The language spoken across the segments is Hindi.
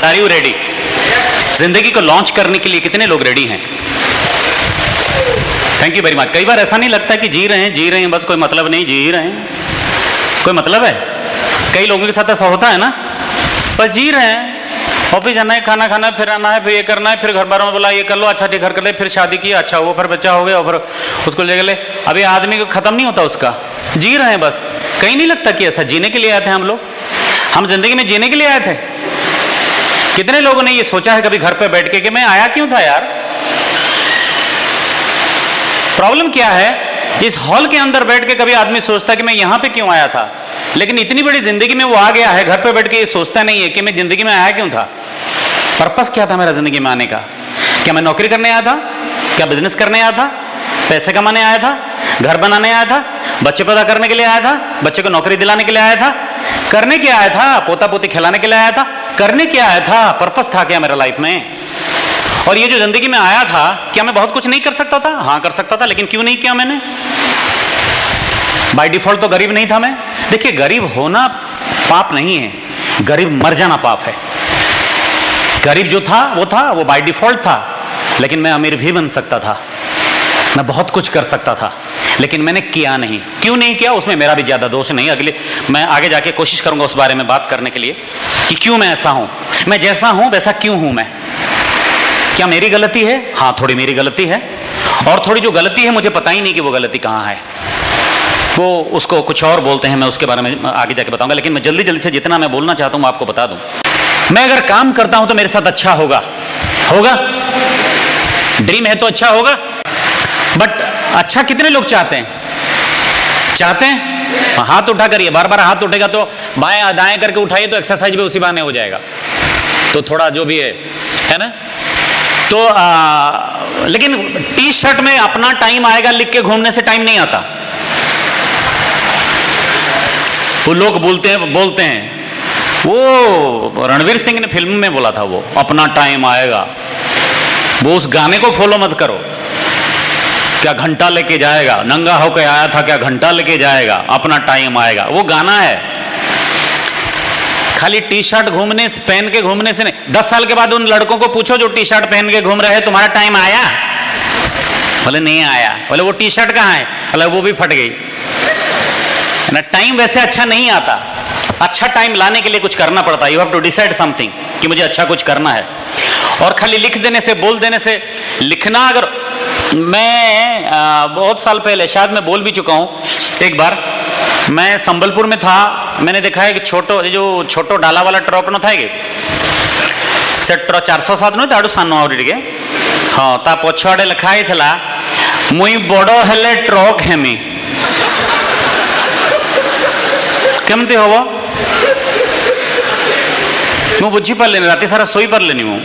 Are you ready? जिंदगी को लॉन्च करने के लिए कितने लोग रेडी हैं? Thank you very much. कई बार ऐसा नहीं लगता कि जी रहे हैं बस, कोई मतलब नहीं, जी रहे हैं, कोई मतलब है? कई लोगों के साथ ऐसा होता है ना, बस जी रहे हैं, ऑफिस जाना है, खाना खाना है, फिर आना है, फिर ये करना है, फिर घर बार में बोला ये कर लो, अच्छा ठीक घर कर ले, फिर शादी की, अच्छा वो फिर बच्चा हो गया, और फिर उसको ले ले। अभी आदमी को खत्म नहीं होता उसका, जी रहे हैं बस। कहीं नहीं लगता कि ऐसा जीने के लिए आए थे हम लोग, हम जिंदगी में जीने के लिए आए थे। कितने लोगों ने ये सोचा है कभी घर पे बैठ के कि मैं आया क्यों था यार? प्रॉब्लम क्या है, इस हॉल के अंदर बैठ के कभी आदमी सोचता कि मैं यहां पे क्यों आया था, लेकिन इतनी बड़ी जिंदगी में वो आ गया है, घर पे बैठ के ये सोचता नहीं है कि मैं जिंदगी में आया क्यों था, पर्पस क्या था मेरा जिंदगी में आने का। क्या मैं नौकरी करने आया था? क्या बिजनेस करने आया था? पैसे कमाने आया था? घर बनाने आया था? बच्चे पैदा करने के लिए आया था? बच्चे को नौकरी दिलाने के लिए आया था? करने क्या आया था? पोता पोती खिलाने के लिए आया था? करने क्या आया था? पर्पस था क्या मेरा लाइफ में? और ये जो जिंदगी में आया था, क्या मैं बहुत कुछ नहीं कर सकता था? हाँ कर सकता था, लेकिन क्यों नहीं किया मैंने? बाय डिफॉल्ट तो गरीब नहीं था मैं। देखिए, गरीब होना पाप नहीं है, गरीब मर जाना पाप है। गरीब जो था वो बाय डिफॉल्ट था, लेकिन मैं अमीर भी बन सकता था, मैं बहुत कुछ कर सकता था, लेकिन मैंने किया नहीं। क्यों नहीं किया, उसमें मेरा भी ज्यादा दोष नहीं। मैं आगे जाके कोशिश करूंगा उस बारे में बात करने के लिए कि क्यों मैं ऐसा हूं, मैं जैसा हूं वैसा क्यों हूं मैं। क्या मेरी गलती है? हाँ थोड़ी मेरी गलती है, और थोड़ी जो गलती है मुझे पता ही नहीं कि वो गलती कहाँ है, वो उसको कुछ और बोलते हैं, मैं उसके बारे में आगे जाके बताऊंगा। लेकिन मैं जल्दी जल्दी से जितना मैं बोलना चाहता हूँ मैं आपको बता दूं। मैं अगर काम करता हूं तो मेरे साथ अच्छा होगा, ड्रीम है तो अच्छा होगा, बट अच्छा कितने लोग चाहते हैं? हाथ उठा करिए, बार बार हाथ उठेगा तो बाएं दाएं करके उठाइए तो एक्सरसाइज भी उसी बहाने हो जाएगा, तो थोड़ा जो भी है ना। तो लेकिन टी शर्ट में अपना टाइम आएगा लिख के घूमने से टाइम नहीं आता। वो लोग बोलते हैं वो रणवीर सिंह ने फिल्म में बोला था, वो अपना टाइम आएगा। वो उस गाने को फॉलो मत करो, क्या घंटा लेके जाएगा, नंगा होकर आया था क्या घंटा लेके जाएगा, अपना टाइम आएगा, वो गाना है। खाली टी शर्ट पहन के घूमने से नहीं। 10 साल के बाद उन लड़कों को पूछो जो टी शर्ट पहन के घूम रहे हैं, तुम्हारा टाइम आया? बोले नहीं आया। बोले वो टी शर्ट कहाँ है? बोले वो भी फट गई ना। टाइम वैसे अच्छा नहीं आता, अच्छा टाइम लाने के लिए कुछ करना पड़ता है। You have to decide something कि मुझे अच्छा कुछ करना है। और खाली लिख देने से, बोल देने से, लिखना अगर मैं बहुत साल पहले शायद मैं बोल भी चुका हूँ, एक बार मैं संबलपुर में था, मैंने देखा है कि छोटो डाला वाला ट्रक न था से 407 नुहे ताड़ू सानो आवड़ी हाँ ता पछआड़े लिखाई थला मुई बड़ो हेले ट्रक हेमी। केमती हम मु बुझी पार्लेनी, राति सारा सोई पार्लेनी मु।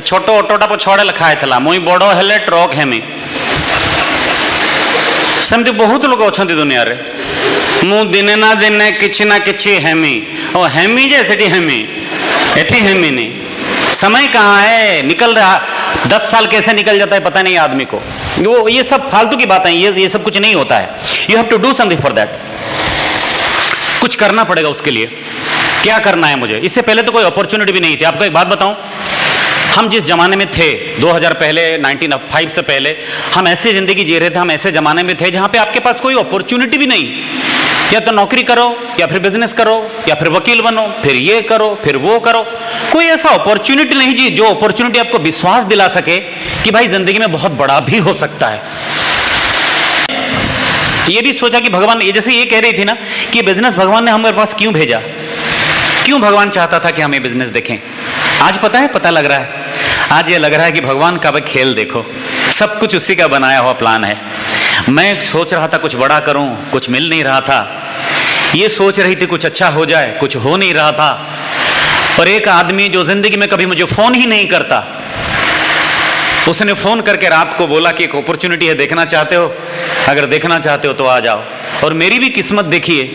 छोट ऑटोटा पछआड़े लिखाई थला मुई बड़ो हेले ट्रक हेमी। सेमती बहुत लोग अच्छा दुनिया रे, मु दिने ना दिने किछि ना किछि हेमी। ओ हेमी जे सेठी हेमी, एठी हेमी नहीं। समय कहाँ है, निकल रहा। 10 साल कैसे निकल जाता है पता नहीं आदमी को। वो ये सब फालतू की बातें, ये सब कुछ नहीं होता है। You have to do something for that. कुछ करना पड़ेगा उसके लिए। क्या करना है मुझे? इससे पहले तो कोई अपॉर्चुनिटी भी नहीं थी। आपको एक बात बताऊं, हम जिस जमाने में थे 2000 पहले, 1905 से पहले, हम ऐसी जिंदगी जी रहे थे, हम ऐसे जमाने में थे जहां पे आपके पास कोई अपॉर्चुनिटी भी नहीं। या तो नौकरी करो, या फिर बिजनेस करो, या फिर वकील बनो, फिर ये करो, फिर वो करो। कोई ऐसा अपॉर्चुनिटी नहीं जी जो अपॉर्चुनिटी आपको विश्वास दिला सके कि भाई जिंदगी में बहुत बड़ा भी हो सकता है। ये भी सोचा कि भगवान, ये जैसे ये कह रही थी ना कि बिजनेस भगवान ने हमारे पास क्यों भेजा, क्यों भगवान चाहता था कि हम ये बिजनेस देखें। आज पता है, पता लग रहा है, आज ये लग रहा है कि भगवान का खेल देखो, सब कुछ उसी का बनाया हुआ प्लान है। मैं सोच रहा था कुछ बड़ा करूं, कुछ मिल नहीं रहा था। ये सोच रही थी कुछ अच्छा हो जाए, कुछ हो नहीं रहा था। और एक आदमी जो जिंदगी में कभी मुझे फोन ही नहीं करता, उसने फोन करके रात को बोला कि एक अपॉर्चुनिटी है, देखना चाहते हो? अगर देखना चाहते हो तो आ जाओ। और मेरी भी किस्मत देखिए,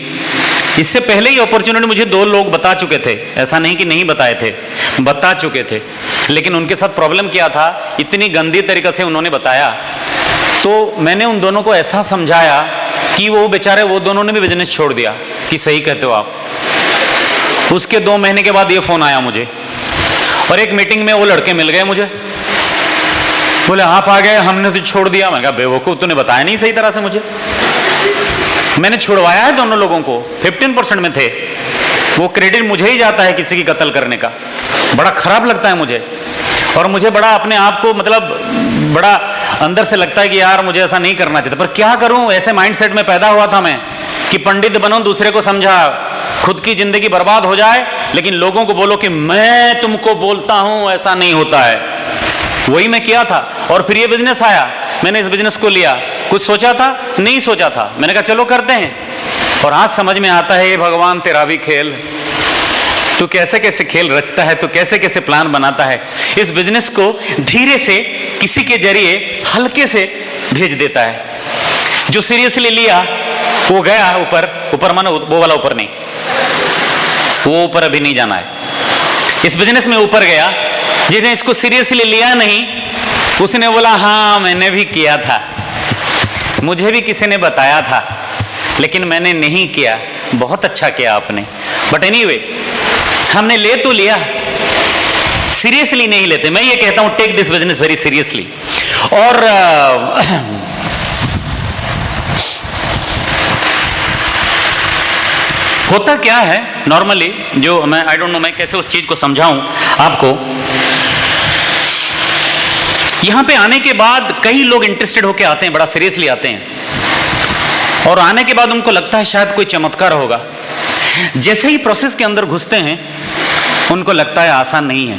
इससे पहले ही अपॉर्चुनिटी मुझे 2 लोग बता चुके थे, ऐसा नहीं कि नहीं बताए थे, बता चुके थे। लेकिन उनके साथ प्रॉब्लम क्या था, इतनी गंदी तरीके से उन्होंने बताया, तो मैंने उन दोनों को ऐसा समझाया कि वो बेचारे, वो दोनों ने भी बिजनेस छोड़ दिया कि सही कहते हो आप। उसके 2 महीने के बाद ये फोन आया मुझे और एक मीटिंग में वो लड़के मिल गए मुझे, बोले आप आ गए, हमने तो छोड़ दिया। मैंने कहा बेवकूफ, तूने बताया नहीं सही तरह से मुझे। मैंने छुड़वाया है दोनों लोगों को, 15% में थे। वो क्रेडिट मुझे ही जाता है किसी की कत्ल करने का। बड़ा खराब लगता है मुझे, और मुझे बड़ा अपने आप को मतलब बड़ा अंदर से लगता है कि यार मुझे ऐसा नहीं करना चाहिए, पर क्या करूं, ऐसे माइंडसेट में पैदा हुआ था मैं कि पंडित बनो, दूसरे को समझा, खुद की जिंदगी बर्बाद हो जाए लेकिन लोगों को बोलो कि मैं तुमको बोलता हूं, ऐसा नहीं होता है। वही मैं किया था। और फिर ये बिजनेस आया, मैंने इस बिजनेस को लिया। कुछ सोचा था? नहीं सोचा था। मैंने कहा चलो करते हैं, और आज समझ में आता है, भगवान तेरा भी खेल, तू कैसे कैसे खेल रचता है, तू कैसे कैसे प्लान बनाता है। इस बिजनेस को धीरे से किसी के जरिए हल्के से भेज देता है। जो सीरियसली लिया वो गया ऊपर, ऊपर मानो वो वाला ऊपर नहीं, वो ऊपर अभी नहीं जाना है। इस बिजनेस में ऊपर गया, जिसने इसको सीरियसली लिया नहीं, उसने बोला हाँ मैंने भी किया था, मुझे भी किसी ने बताया था, लेकिन मैंने नहीं किया। बहुत अच्छा किया आपने। बट एनीवे, हमने ले तो लिया, सीरियसली नहीं लेते। मैं ये कहता हूं take this business very seriously. और होता क्या है नॉर्मली, जो मैं आई डोंट नो मैं कैसे उस चीज को समझाऊं आपको। यहां पे आने के बाद कई लोग इंटरेस्टेड होके आते हैं, बड़ा सीरियसली आते हैं, और आने के बाद उनको लगता है शायद कोई चमत्कार होगा। जैसे ही प्रोसेस के अंदर घुसते हैं उनको लगता है आसान नहीं है।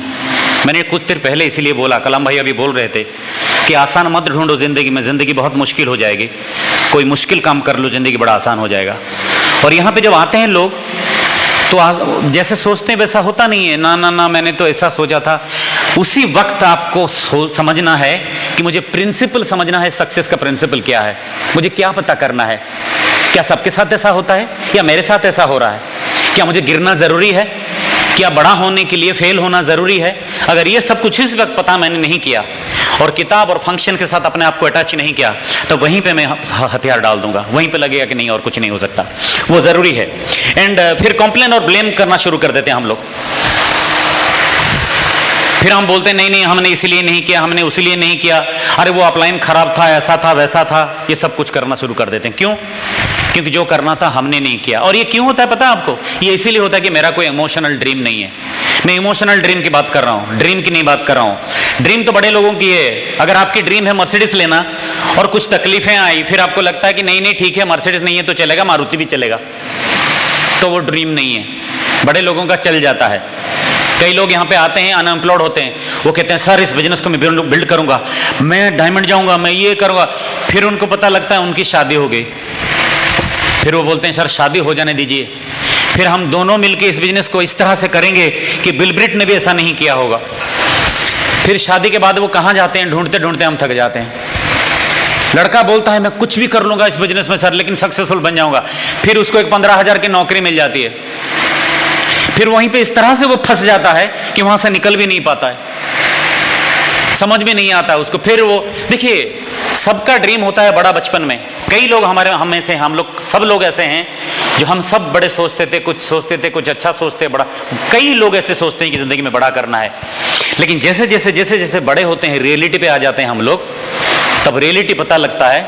मैंने कुछ देर पहले इसीलिए बोला, कलाम भाई अभी बोल रहे थे कि आसान मत ढूंढो जिंदगी में, जिंदगी बहुत मुश्किल हो जाएगी। कोई मुश्किल काम कर लो, जिंदगी बड़ा आसान हो जाएगा। और यहाँ पे जब आते हैं लोग तो जैसे सोचते हैं वैसा होता नहीं है। ना ना ना, मैंने तो ऐसा सोचा था। उसी वक्त आपको समझना है कि मुझे प्रिंसिपल समझना है, सक्सेस का प्रिंसिपल क्या है, मुझे क्या पता करना है। क्या सबके साथ ऐसा होता है या मेरे साथ ऐसा हो रहा है? क्या मुझे गिरना जरूरी है? क्या बड़ा होने के लिए फेल होना जरूरी है? अगर ये सब कुछ इस वक्त पता मैंने नहीं किया और किताब और फंक्शन के साथ अपने आप को अटैच नहीं किया, तो वहीं पे मैं हथियार डाल दूंगा, वहीं पे लगेगा कि नहीं और कुछ नहीं हो सकता। वो जरूरी है। एंड फिर कॉम्प्लेन और ब्लेम करना शुरू कर देते हैं हम लोग। फिर हम बोलते हैं नहीं नहीं हमने इसलिए नहीं किया, हमने उसीलिए नहीं किया, अरे वो अपलाइन खराब था, ऐसा था वैसा था। ये सब कुछ करना शुरू कर देते हैं। क्यों? क्योंकि जो करना था हमने नहीं किया। और ये क्यों होता है पता है आपको? ये इसीलिए होता है कि मेरा कोई इमोशनल ड्रीम नहीं है। मैं इमोशनल ड्रीम की बात कर रहा हूँ, ड्रीम की नहीं बात कर रहा हूँ। ड्रीम तो बड़े लोगों की है। अगर आपकी ड्रीम है मर्सिडीज लेना और कुछ तकलीफें आई, फिर आपको लगता है कि नहीं नहीं ठीक है मर्सिडीज नहीं है तो चलेगा, मारुति भी चलेगा, तो वो ड्रीम नहीं है। बड़े लोगों का चल जाता है। कई लोग यहाँ पे आते हैं, अनएम्प्लॉयड होते हैं, वो कहते हैं सर इस बिजनेस को मैं बिल्ड करूंगा, मैं डायमंड जाऊंगा, मैं ये करूंगा। फिर उनको पता लगता है उनकी शादी हो गई। फिर वो बोलते हैं सर शादी हो जाने दीजिए, फिर हम दोनों मिलकर इस बिजनेस को इस तरह से करेंगे कि बिल ब्रिट ने भी ऐसा नहीं किया होगा। फिर शादी के बाद वो कहाँ जाते हैं? ढूंढते ढूंढते हम थक जाते हैं। लड़का बोलता है मैं कुछ भी कर लूंगा इस बिजनेस में सर, लेकिन सक्सेसफुल बन जाऊंगा। फिर उसको एक 15,000 की नौकरी मिल जाती है। फिर वहीं पे इस तरह से वो फंस जाता है कि वहां से निकल भी नहीं पाता है, समझ में नहीं आता उसको। फिर वो देखिए, सबका ड्रीम होता है बड़ा बचपन में। कई लोग हम में से, हम लोग सब लोग ऐसे हैं जो हम सब बड़े सोचते थे, कुछ अच्छा सोचते, बड़ा। कई लोग ऐसे सोचते हैं कि जिंदगी में बड़ा करना है, लेकिन जैसे जैसे बड़े होते हैं, रियलिटी पे आ जाते हैं हम लोग, तब रियलिटी पता लगता है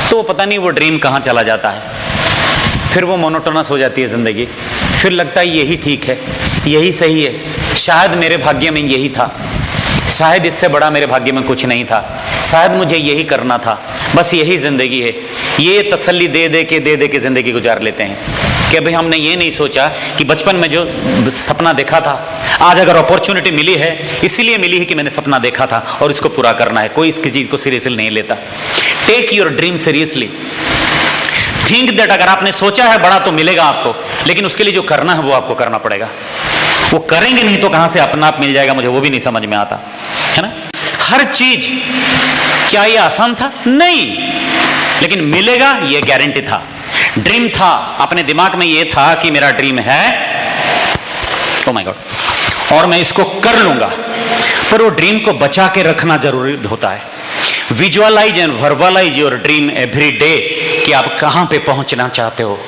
तो पता नहीं वो ड्रीम कहाँ चला जाता है। फिर वो मोनोटोनस हो जाती है जिंदगी। फिर लगता है यही ठीक है, यही सही है, शायद मेरे भाग्य में यही था, शायद इससे बड़ा मेरे भाग्य में कुछ नहीं था, शायद मुझे यही करना था, बस यही जिंदगी है। ये तसल्ली दे दे के जिंदगी गुजार लेते हैं कि भाई हमने ये नहीं सोचा कि बचपन में जो सपना देखा था, आज अगर अपॉर्चुनिटी मिली है इसीलिए मिली है कि मैंने सपना देखा था और इसको पूरा करना है। कोई इसकी चीज को सीरियसली नहीं लेता। Take your dream seriously. Think that अगर आपने सोचा है बड़ा तो मिलेगा आपको, लेकिन उसके लिए जो करना है वो आपको करना पड़ेगा। वो करेंगे नहीं तो कहां से अपना आप मिल जाएगा, मुझे वो भी नहीं समझ में आता है ना। हर चीज, क्या ये आसान था? नहीं, लेकिन मिलेगा ये गारंटी था। ड्रीम था, अपने दिमाग में ये था कि मेरा ड्रीम है, ओ माय गॉड, और मैं इसको कर लूंगा। पर वो ड्रीम को बचा के रखना जरूरी होता है। Visualise and verbalise your dream every day कि आप कहां पे पहुंचना चाहते हो,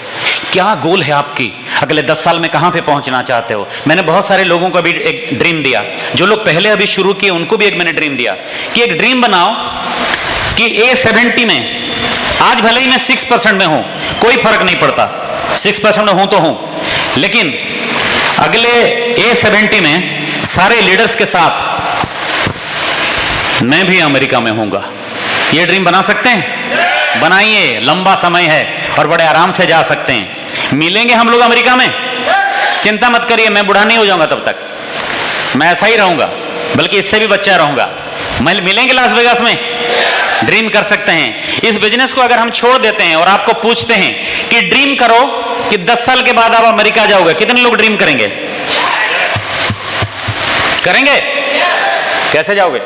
क्या गोल है आपकी, अगले 10 साल में कहां पे पहुंचना चाहते हो। मैंने बहुत सारे लोगों को भी एक ड्रीम दिया, जो लोग पहले अभी शुरू किए उनको भी एक मैंने ड्रीम दिया कि एक ड्रीम बनाओ कि A70 में, आज भले ही मैं 6% में हूं, कोई फर्क नहीं पड़ता, 6% में हूं तो हूं, लेकिन अगले A70 में सारे लीडर्स के साथ मैं भी अमेरिका में हूंगा। ये ड्रीम बना सकते हैं? बनाइए, लंबा समय है और बड़े आराम से जा सकते हैं। मिलेंगे हम लोग अमेरिका में, चिंता मत करिए, मैं बूढ़ा नहीं हो जाऊंगा तब तक, मैं ऐसा ही रहूंगा, बल्कि इससे भी बच्चा रहूंगा। मिलेंगे लास वेगास में, ड्रीम कर सकते हैं। इस बिजनेस को अगर हम छोड़ देते हैं और आपको पूछते हैं कि ड्रीम करो कि 10 साल के बाद आप अमेरिका जाओगे, कितने लोग ड्रीम करेंगे? करेंगे? कैसे जाओगे?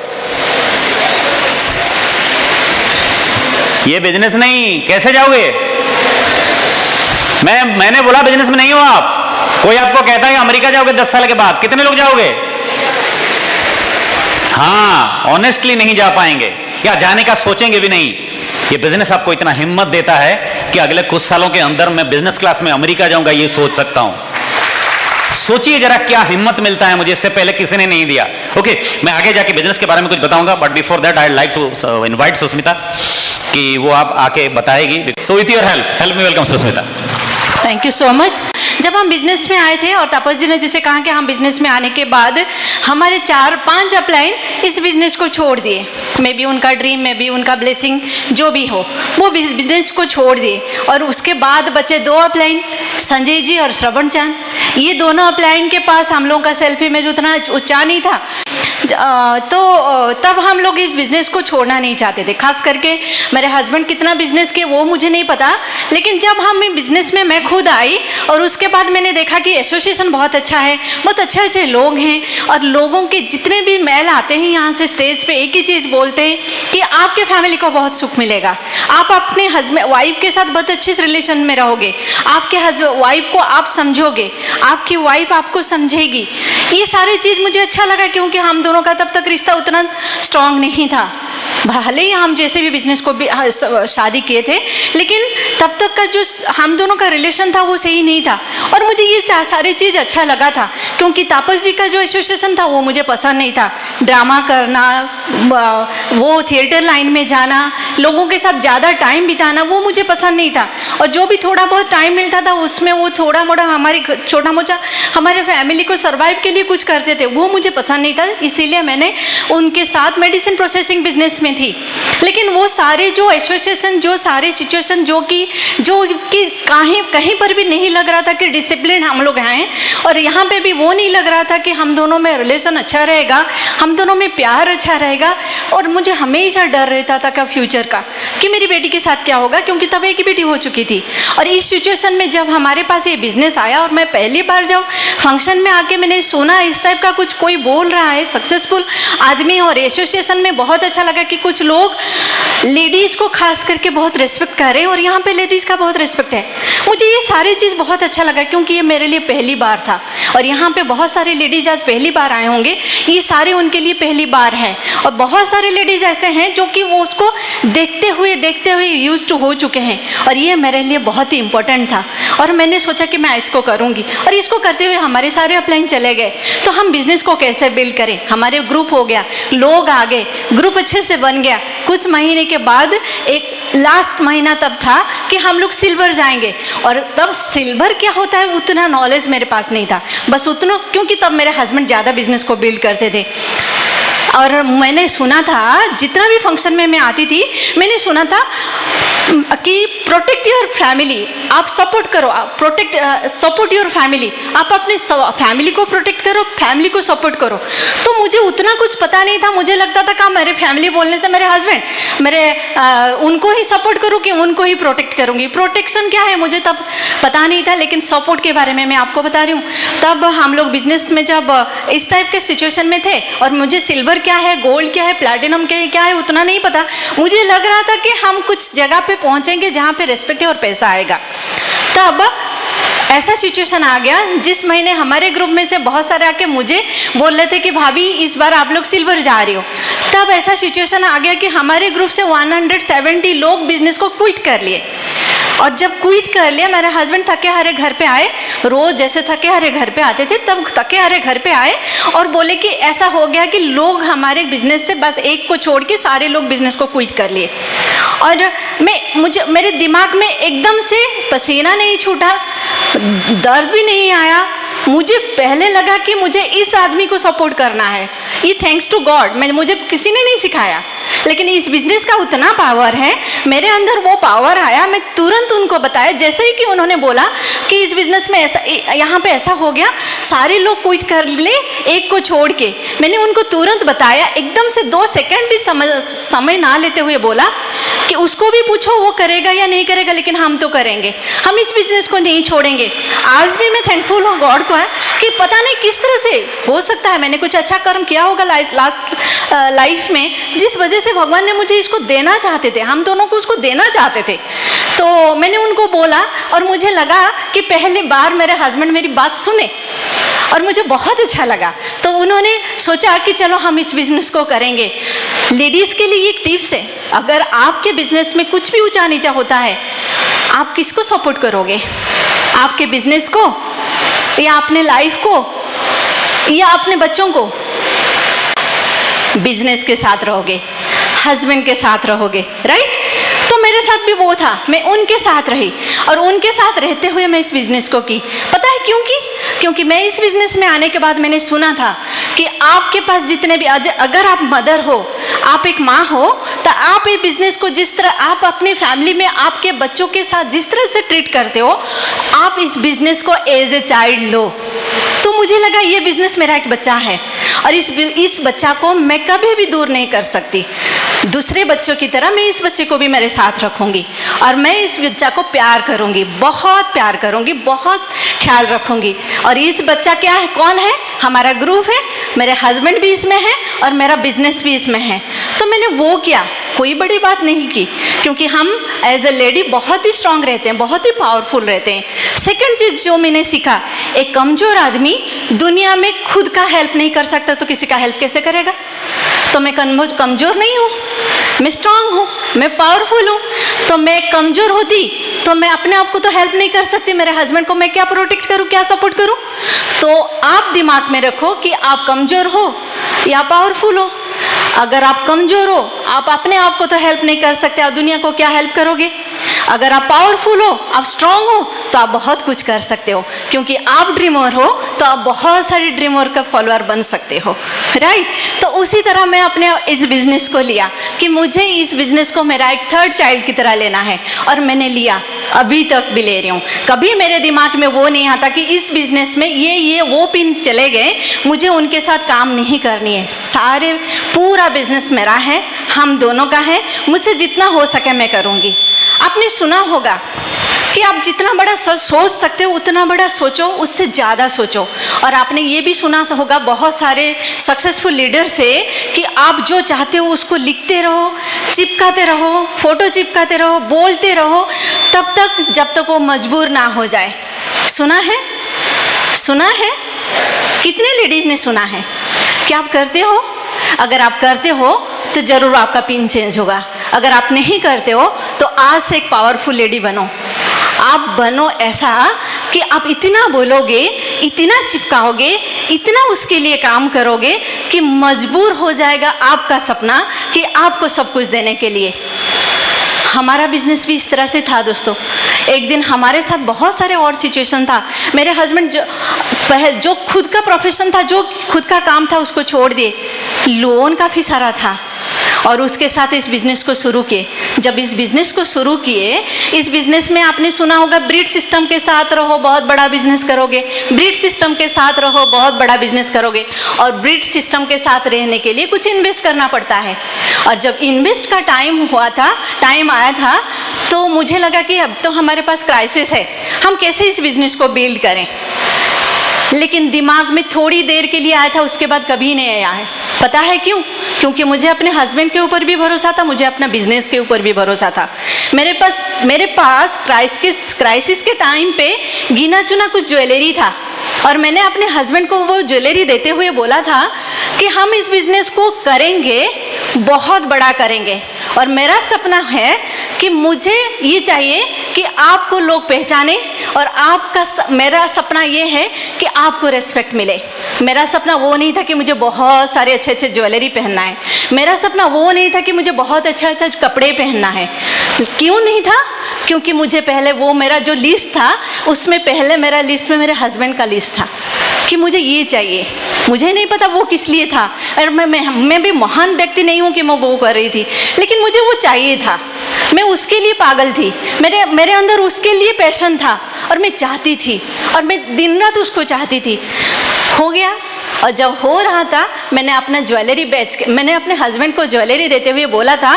ये बिजनेस नहीं, कैसे जाओगे? मैंने बोला बिजनेस में नहीं हो आप। कोई आपको कहता है अमेरिका जाओगे 10 साल के बाद, कितने लोग जाओगे? हाँ, ऑनेस्टली नहीं जा पाएंगे या जाने का सोचेंगे भी नहीं। ये बिजनेस आपको इतना हिम्मत देता है कि अगले कुछ सालों के अंदर मैं बिजनेस क्लास में अमेरिका जाऊंगा, ये सोच सकता हूं। सोचिए जरा क्या हिम्मत मिलता है मुझे, इससे पहले किसी ने नहीं दिया। ओके, मैं आगे जाके बिजनेस के बारे में कुछ बताऊंगा, but before that I like to invite Sushmita कि वो आप आके बताएगी। So with your help me welcome Sushmita. Thank you so much. जब हम बिजनेस में आए थे और तापस जी ने जैसे कहा कि हम बिजनेस में आने के बाद हमारे 4-5 अपलाइन इस बिजनेस को छोड़ दिए। मे बी उनका ड्रीम, मे बी उनका ब्लेसिंग, जो भी हो, वो बिजनेस को छोड़ दिए। और उसके बाद बचे 2 अपलाइन, संजय जी और श्रवण चांद। ये दोनों अपलाइन के पास हम लोगों का सेल्फ इमेज उतना ऊंचा नहीं था, तो तब हम लोग इस बिज़नेस को छोड़ना नहीं चाहते थे। खास करके मेरे हस्बैंड कितना बिजनेस किए वो मुझे नहीं पता, लेकिन जब हम बिजनेस में मैं खुद आई और उसके बाद मैंने देखा कि एसोसिएशन बहुत अच्छा है, बहुत अच्छे अच्छे लोग हैं, और लोगों के जितने भी मेल आते हैं यहाँ से स्टेज पे एक ही चीज़ बोलते हैं कि आपके फैमिली को बहुत सुख मिलेगा, आप अपने हस्बैंड वाइफ के साथ बहुत अच्छे रिलेशन में रहोगे, आपके वाइफ को आप समझोगे, आपकी वाइफ आपको समझेगी। ये सारी चीज़ मुझे अच्छा लगा, क्योंकि हम दोनों का तब तक रिश्ता उतना स्ट्रांग नहीं था। भले ही हम जैसे भी बिजनेस को भी शादी किए थे, लेकिन तब तक का जो हम दोनों का रिलेशन था वो सही नहीं था। और मुझे ये सारी चीज़ अच्छा लगा था, क्योंकि तापस जी का जो एसोसिएशन था वो मुझे पसंद नहीं था। ड्रामा करना, वो थिएटर लाइन में जाना, लोगों के साथ ज़्यादा टाइम बिताना, वो मुझे पसंद नहीं था। और जो भी थोड़ा बहुत टाइम मिलता था उसमें वो थोड़ा मोड़ा हमारी छोटा मोटा हमारे फैमिली को सर्वाइव के लिए कुछ करते थे, वो मुझे पसंद नहीं था। इसीलिए मैंने उनके साथ मेडिसिन प्रोसेसिंग बिजनेस में थी। लेकिन वो सारे जो एसोसिएशन, जो सारे सिचुएशन जो कि कहीं पर भी नहीं लग रहा था कि डिसिप्लिन हम लोग हैं, और यहाँ पे भी वो नहीं लग रहा था कि हम दोनों में रिलेशन अच्छा रहेगा, हम दोनों में प्यार अच्छा रहेगा। और मुझे हमेशा डर रहता था का फ्यूचर का, कि मेरी बेटी के साथ क्या होगा, क्योंकि तब एक ही बेटी हो चुकी थी। और इस सिचुएशन में जब हमारे पास ये बिजनेस आया और मैं पहली बार जब फंक्शन में आके मैंने सुना इस टाइप का कुछ कोई बोल रहा है, सक्सेसफुल आदमी, और एसोसिएशन में बहुत अच्छा लगा कि कुछ लोग लेडीज़ को खास करके बहुत रिस्पेक्ट कर रहे हैं, और यहाँ पे लेडीज़ का बहुत रिस्पेक्ट है। मुझे ये सारी चीज़ बहुत अच्छा लगा, क्योंकि ये मेरे लिए पहली बार था। और यहाँ पे बहुत सारे लेडीज़ आज पहली बार आए होंगे, ये सारे उनके लिए पहली बार है। और बहुत सारे लेडीज़ ऐसे हैं जो कि वो उसको देखते हुए यूज टू हो चुके हैं, और ये मेरे लिए बहुत ही इंपॉर्टेंट था। और मैंने सोचा कि मैं इसको करूँगी, और इसको करते हुए हमारे सारे अपलाइन चले गए। तो हम बिज़नेस को कैसे बिल्ड करें, हमारे ग्रुप हो गया, लोग आ गए, ग्रुप अच्छे से बन गया। कुछ महीने के बाद एक लास्ट महीना तब था कि हम लोग सिल्वर जाएंगे, और तब सिल्वर क्या होता है उतना नॉलेज मेरे पास नहीं था, बस उतना, क्योंकि तब मेरे हस्बैंड ज़्यादा बिजनेस को बिल्ड करते थे। और मैंने सुना था, जितना भी फंक्शन में मैं आती थी, मैंने सुना था कि प्रोटेक्ट योर फैमिली, आप सपोर्ट करो, सपोर्ट योर फैमिली, आप अपने फैमिली को प्रोटेक्ट करो, फैमिली को सपोर्ट करो। तो मुझे उतना कुछ पता नहीं था, मुझे लगता था कि मेरे फैमिली बोलने से मेरे हस्बैंड, उनको ही सपोर्ट करूँ कि उनको ही प्रोटेक्ट करूँगी। प्रोटेक्शन क्या है मुझे तब पता नहीं था, लेकिन सपोर्ट के बारे में मैं आपको बता रही हूँ। तब हम लोग बिजनेस में जब इस टाइप के सिचुएशन में थे, और मुझे सिल्वर क्या है, गोल्ड क्या है, प्लैटिनम क्या है उतना नहीं पता। मुझे लग रहा था कि हम कुछ जगह पे पहुंचेंगे जहाँ पे पे रेस्पेक्ट है और पैसा आएगा। तब ऐसा सिचुएशन आ गया जिस महीने हमारे ग्रुप में से बहुत सारे आके मुझे बोल रहे थे कि भाभी इस बार आप लोग सिल्वर जा रही हो। तब ऐसा सिचुएशन आ गया कि हमारे ग्रुप से 170 लोग बिजनेस को क्विट कर लिए। और जब क्विट कर लिया, मेरे हस्बैंड थके हारे घर पे आए, रोज जैसे थके हारे घर पे आते थे, तब थके हारे घर पे आए और बोले कि ऐसा हो गया कि लोग हमारे बिजनेस से बस एक को छोड़ के सारे लोग बिजनेस को क्विट कर लिए। और मेरे दिमाग में एकदम से पसीना नहीं छूटा, दर्द भी नहीं आया। मुझे पहले लगा कि मुझे इस आदमी को सपोर्ट करना है, ये थैंक्स टू गॉड, मुझे किसी ने नहीं सिखाया, लेकिन इस बिजनेस का उतना पावर है, मेरे अंदर वो पावर आया। मैं तुरंत उनको बताया, जैसे ही कि उन्होंने बोला कि इस बिजनेस में ऐसा, यहाँ पे ऐसा हो गया, सारे लोग क्विट कर ले एक को छोड़ के, मैंने उनको तुरंत बताया। एकदम से 2 सेकंड भी समय ना लेते हुए बोला कि उसको भी पूछो वो करेगा या नहीं करेगा, लेकिन हम तो करेंगे, हम इस बिजनेस को नहीं छोड़ेंगे। आज भी मैं थैंकफुल हूँ गॉड को है कि पता नहीं किस तरह से हो सकता है मैंने कुछ अच्छा कर्म किया होगा लास्ट लाइफ में, जिस वजह से भगवान ने मुझे इसको देना चाहते थे, हम दोनों को उसको देना चाहते थे। तो मैंने उनको बोला और मुझे लगा कि पहली बार मेरे हस्बैंड मेरी बात सुने और मुझे बहुत अच्छा लगा। तो उन्होंने सोचा कि चलो हम इस बिजनेस को करेंगे। लेडीज़ के लिए एक टिप्स है, अगर आपके बिजनेस में कुछ भी ऊंचा नीचा होता है, आप किसको सपोर्ट करोगे? आपके बिजनेस को या अपने लाइफ को या अपने बच्चों को? बिजनेस के साथ रहोगे, हस्बैंड के साथ रहोगे, राइट? तो मेरे साथ भी वो था, मैं उनके साथ रही और उनके साथ रहते हुए मैं इस बिजनेस को की। पता है क्यों की? क्योंकि मैं इस बिजनेस में आने के बाद मैंने सुना था कि आपके पास जितने भी, अगर आप मदर हो, आप एक माँ हो, तो आप ये बिजनेस को जिस तरह आप अपनी फैमिली में आपके बच्चों के साथ जिस तरह से ट्रीट करते हो, आप इस बिजनेस को एज ए चाइल्ड लो। तो मुझे लगा ये बिजनेस मेरा एक बच्चा है और इस बच्चा को मैं कभी भी दूर नहीं कर सकती। दूसरे बच्चों की तरह मैं इस बच्चे को भी मेरे साथ रखूंगी और मैं इस बच्चा को प्यार करूंगी, बहुत प्यार करूंगी, बहुत ख्याल रखूंगी। और इस बच्चा क्या है, कौन है? हमारा ग्रुप है, मेरे हस्बैंड भी इसमें है और मेरा बिजनेस भी इसमें है। तो मैंने वो किया, कोई बड़ी बात नहीं की, क्योंकि हम एज ए लेडी बहुत ही स्ट्रांग रहते हैं, बहुत ही पावरफुल रहते हैं। सेकंड चीज़ जो मैंने सीखा, एक कमज़ोर आदमी दुनिया में खुद का हेल्प नहीं कर सकता तो किसी का हेल्प कैसे करेगा? तो मैं कमज़ोर नहीं हूँ, मैं स्ट्रांग हूँ, मैं पावरफुल हूँ। तो मैं कमज़ोर होती तो मैं अपने आप को तो हेल्प नहीं कर सकती, मेरे हस्बैंड को मैं क्या प्रोटेक्ट करूँ, क्या सपोर्ट करूँ? तो आप दिमाग में रखो कि आप कमज़ोर हो या पावरफुल हो। अगर आप कमज़ोर हो, आप अपने आप को तो हेल्प नहीं कर सकते, आप दुनिया को क्या हेल्प करोगे? अगर आप पावरफुल हो, आप स्ट्रांग हो, तो आप बहुत कुछ कर सकते हो, क्योंकि आप ड्रीमर हो तो आप बहुत सारे ड्रीमर का फॉलोअर बन सकते हो, राइट? तो उसी तरह मैं अपने इस बिज़नेस को लिया कि मुझे इस बिज़नेस को मेरा एक थर्ड चाइल्ड की तरह लेना है और मैंने लिया, अभी तक भी ले रही हूँ। कभी मेरे दिमाग में वो नहीं आता कि इस बिज़नेस में ये वो पिन चले गए, मुझे उनके साथ काम नहीं करनी है। सारे पूरा बिज़नेस मेरा है, हम दोनों का है, मुझसे जितना हो सके मैं करूँगी। आपने सुना होगा कि आप जितना बड़ा सोच सकते हो उतना बड़ा सोचो, उससे ज़्यादा सोचो। और आपने ये भी सुना होगा बहुत सारे सक्सेसफुल लीडर से कि आप जो चाहते हो उसको लिखते रहो, चिपकाते रहो, फोटो चिपकाते रहो, बोलते रहो, तब तक जब तक वो मजबूर ना हो जाए। सुना है? सुना है? कितने लेडीज़ ने सुना है? क्या आप करते हो? अगर आप करते हो तो ज़रूर आपका पिन चेंज होगा। अगर आप नहीं करते हो तो आज से एक पावरफुल लेडी बनो। आप बनो ऐसा कि आप इतना बोलोगे, इतना चिपकाओगे, इतना उसके लिए काम करोगे कि मजबूर हो जाएगा आपका सपना कि आपको सब कुछ देने के लिए। हमारा बिजनेस भी इस तरह से था दोस्तों। एक दिन हमारे साथ बहुत सारे और सिचुएशन था। मेरे हस्बैंड जो खुद का प्रोफेशन था, जो खुद का काम था, उसको छोड़ दिए, लोन काफ़ी सारा था और उसके साथ इस बिज़नेस को शुरू किए। जब इस बिज़नेस को शुरू किए, इस बिज़नेस में आपने सुना होगा ब्रीड सिस्टम के साथ रहो बहुत बड़ा बिजनेस करोगे, ब्रीड सिस्टम के साथ रहो बहुत बड़ा बिजनेस करोगे। और ब्रीड सिस्टम के साथ रहने के लिए कुछ इन्वेस्ट करना पड़ता है। और जब इन्वेस्ट का टाइम आया था तो मुझे लगा कि अब तो हमारे पास क्राइसिस है, हम कैसे इस बिज़नेस को बिल्ड करें। लेकिन दिमाग में थोड़ी देर के लिए आया था, उसके बाद कभी नहीं आया है। पता है क्यों? क्योंकि मुझे अपने हस्बैंड के ऊपर भी भरोसा था, मुझे अपना बिजनेस के ऊपर भी भरोसा था। मेरे पास क्राइसिस के टाइम पे गिना चुना कुछ ज्वेलरी था और मैंने अपने हस्बैंड को वो ज्वेलरी देते हुए बोला था कि हम इस बिजनेस को करेंगे, बहुत बड़ा करेंगे। और मेरा सपना है कि मुझे ये चाहिए कि आपको लोग पहचाने और मेरा सपना ये है कि आपको रेस्पेक्ट मिले। मेरा सपना वो नहीं था कि मुझे बहुत सारे अच्छे अच्छे ज्वेलरी पहनना है। मेरा सपना वो नहीं था कि मुझे बहुत अच्छा कपड़े पहनना है। क्यों नहीं था? क्योंकि मुझे पहले वो मेरा जो लिस्ट था उसमें पहले मेरा लिस्ट में मेरे हस्बैंड का लिस्ट था कि मुझे ये चाहिए। मुझे नहीं पता वो किस लिए था और मैं भी महान व्यक्ति नहीं हूँ कि मैं वो कर रही थी, लेकिन मुझे वो चाहिए था। मैं उसके लिए पागल थी, मेरे अंदर उसके लिए पैशन था और मैं चाहती थी और मैं दिन रात उसको चाहती थी। हो गया। और जब हो रहा था मैंने अपने हस्बैंड को ज्वेलरी देते हुए बोला था,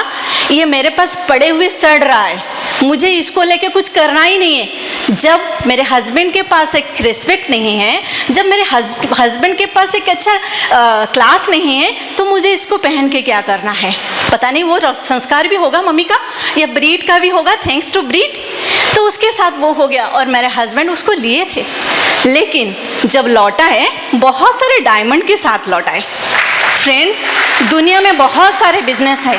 ये मेरे पास पड़े हुए सड़ रहा है, मुझे इसको लेके कुछ करना ही नहीं है। जब मेरे हस्बैंड के पास एक रिस्पेक्ट नहीं है, जब मेरे हस्बैंड के पास एक अच्छा क्लास नहीं है, तो मुझे इसको पहन के क्या करना है? पता नहीं वो संस्कार भी होगा मम्मी का या ब्रीड का भी होगा, थैंक्स टू ब्रीड। तो उसके साथ वो हो गया और मेरे हस्बैंड उसको लिए थे, लेकिन जब लौटा है बहुत सारे डायमंड के साथ लौटा है। फ्रेंड्स, दुनिया में बहुत सारे बिजनेस है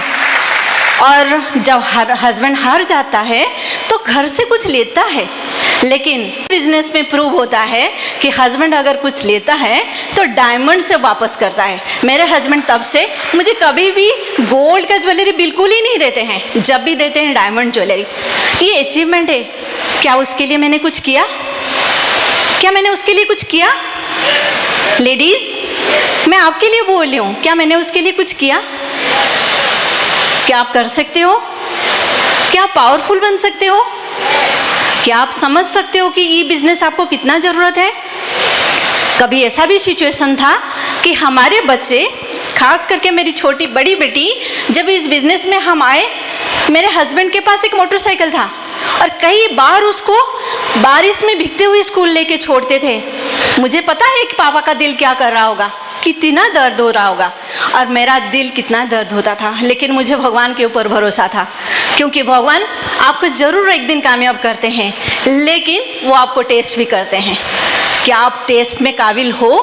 और जब हस्बैंड हार जाता है तो घर से कुछ लेता है, लेकिन बिजनेस में प्रूव होता है कि हस्बैंड अगर कुछ लेता है तो डायमंड से वापस करता है। मेरे हस्बैंड तब से मुझे कभी भी गोल्ड का ज्वेलरी बिल्कुल ही नहीं देते हैं, जब भी देते हैं डायमंड ज्वेलरी। ये अचीवमेंट है। क्या उसके लिए मैंने कुछ किया? क्या मैंने उसके लिए कुछ किया? लेडीज, मैं आपके लिए बोल रही हूँ, क्या मैंने उसके लिए कुछ किया? क्या आप कर सकते हो? क्या आप पावरफुल बन सकते हो? क्या आप समझ सकते हो कि ये बिजनेस आपको कितना ज़रूरत है? कभी ऐसा भी सिचुएशन था कि हमारे बच्चे, खास करके मेरी बड़ी बेटी, जब इस बिजनेस में हम आए, मेरे हस्बैंड के पास एक मोटरसाइकिल था और कई बार उसको बारिश में भीगते हुए स्कूल लेके छोड़ते थे। मुझे पता है कि पापा का दिल क्या कर रहा होगा, कितना दर्द हो रहा होगा और मेरा दिल कितना दर्द होता था, लेकिन मुझे भगवान के ऊपर भरोसा था, क्योंकि भगवान आपको ज़रूर एक दिन कामयाब करते हैं, लेकिन वो आपको टेस्ट भी करते हैं। क्या आप टेस्ट में काबिल हो?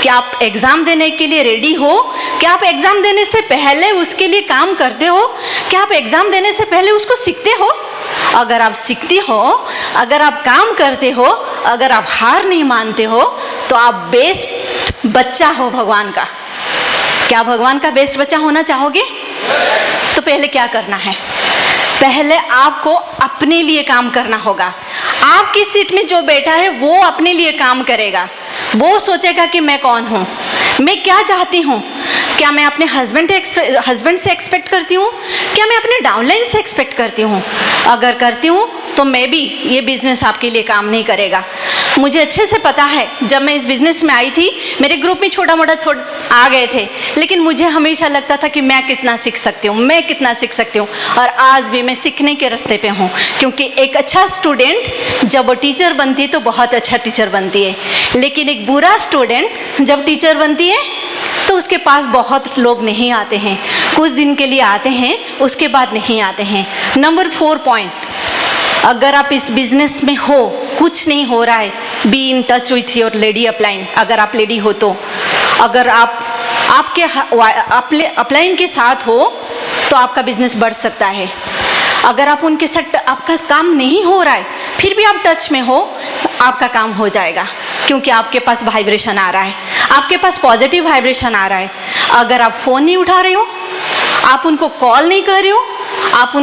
क्या आप एग्ज़ाम देने के लिए रेडी हो? क्या आप एग्ज़ाम देने से पहले उसके लिए काम करते हो? क्या आप एग्ज़ाम देने से पहले उसको सीखते हो? अगर आप सीखती हो, अगर आप काम करते हो, अगर आप हार नहीं मानते हो, तो आप बेस्ट बच्चा हो भगवान का। क्या भगवान का बेस्ट बच्चा होना चाहोगे? तो पहले क्या करना है? पहले आपको अपने लिए काम करना होगा। आपकी सीट में जो बैठा है वो अपने लिए काम करेगा। वो सोचेगा कि मैं कौन हूँ, मैं क्या चाहती हूँ। क्या मैं अपने हस्बैंड से एक्सपेक्ट करती हूँ? क्या मैं अपने डाउनलाइन से एक्सपेक्ट करती हूँ? अगर करती हूँ तो मैं भी ये बिज़नेस आपके लिए काम नहीं करेगा। मुझे अच्छे से पता है, जब मैं इस बिज़नेस में आई थी मेरे ग्रुप में छोटा मोटा आ गए थे, लेकिन मुझे हमेशा लगता था कि मैं कितना सीख सकती हूँ, मैं कितना सीख सकती हूँ। और आज भी मैं सीखने के रास्ते पे हूँ, क्योंकि एक अच्छा स्टूडेंट जब वो टीचर बनती है तो बहुत अच्छा टीचर बनती है, लेकिन एक बुरा स्टूडेंट जब टीचर बनती है तो उसके पास बहुत लोग नहीं आते हैं, कुछ दिन के लिए आते हैं, उसके बाद नहीं आते हैं। नंबर 4 पॉइंट, अगर आप इस बिजनेस में हो, कुछ नहीं हो रहा है, be in touch with your lady upline. अगर आप लेडी हो तो, अगर आप आपके अपलाइन के साथ हो तो आपका बिजनेस बढ़ सकता है। अगर आप उनके साथ आपका काम नहीं हो रहा है, फिर भी आप टच में हो, आपका काम हो जाएगा, क्योंकि आपके पास वाइब्रेशन आ रहा है, आपके पास पॉजिटिव वाइब्रेशन आ रहा है। अगर आप फ़ोन नहीं उठा रहे हो, आप उनको कॉल नहीं कर रहे हो, आप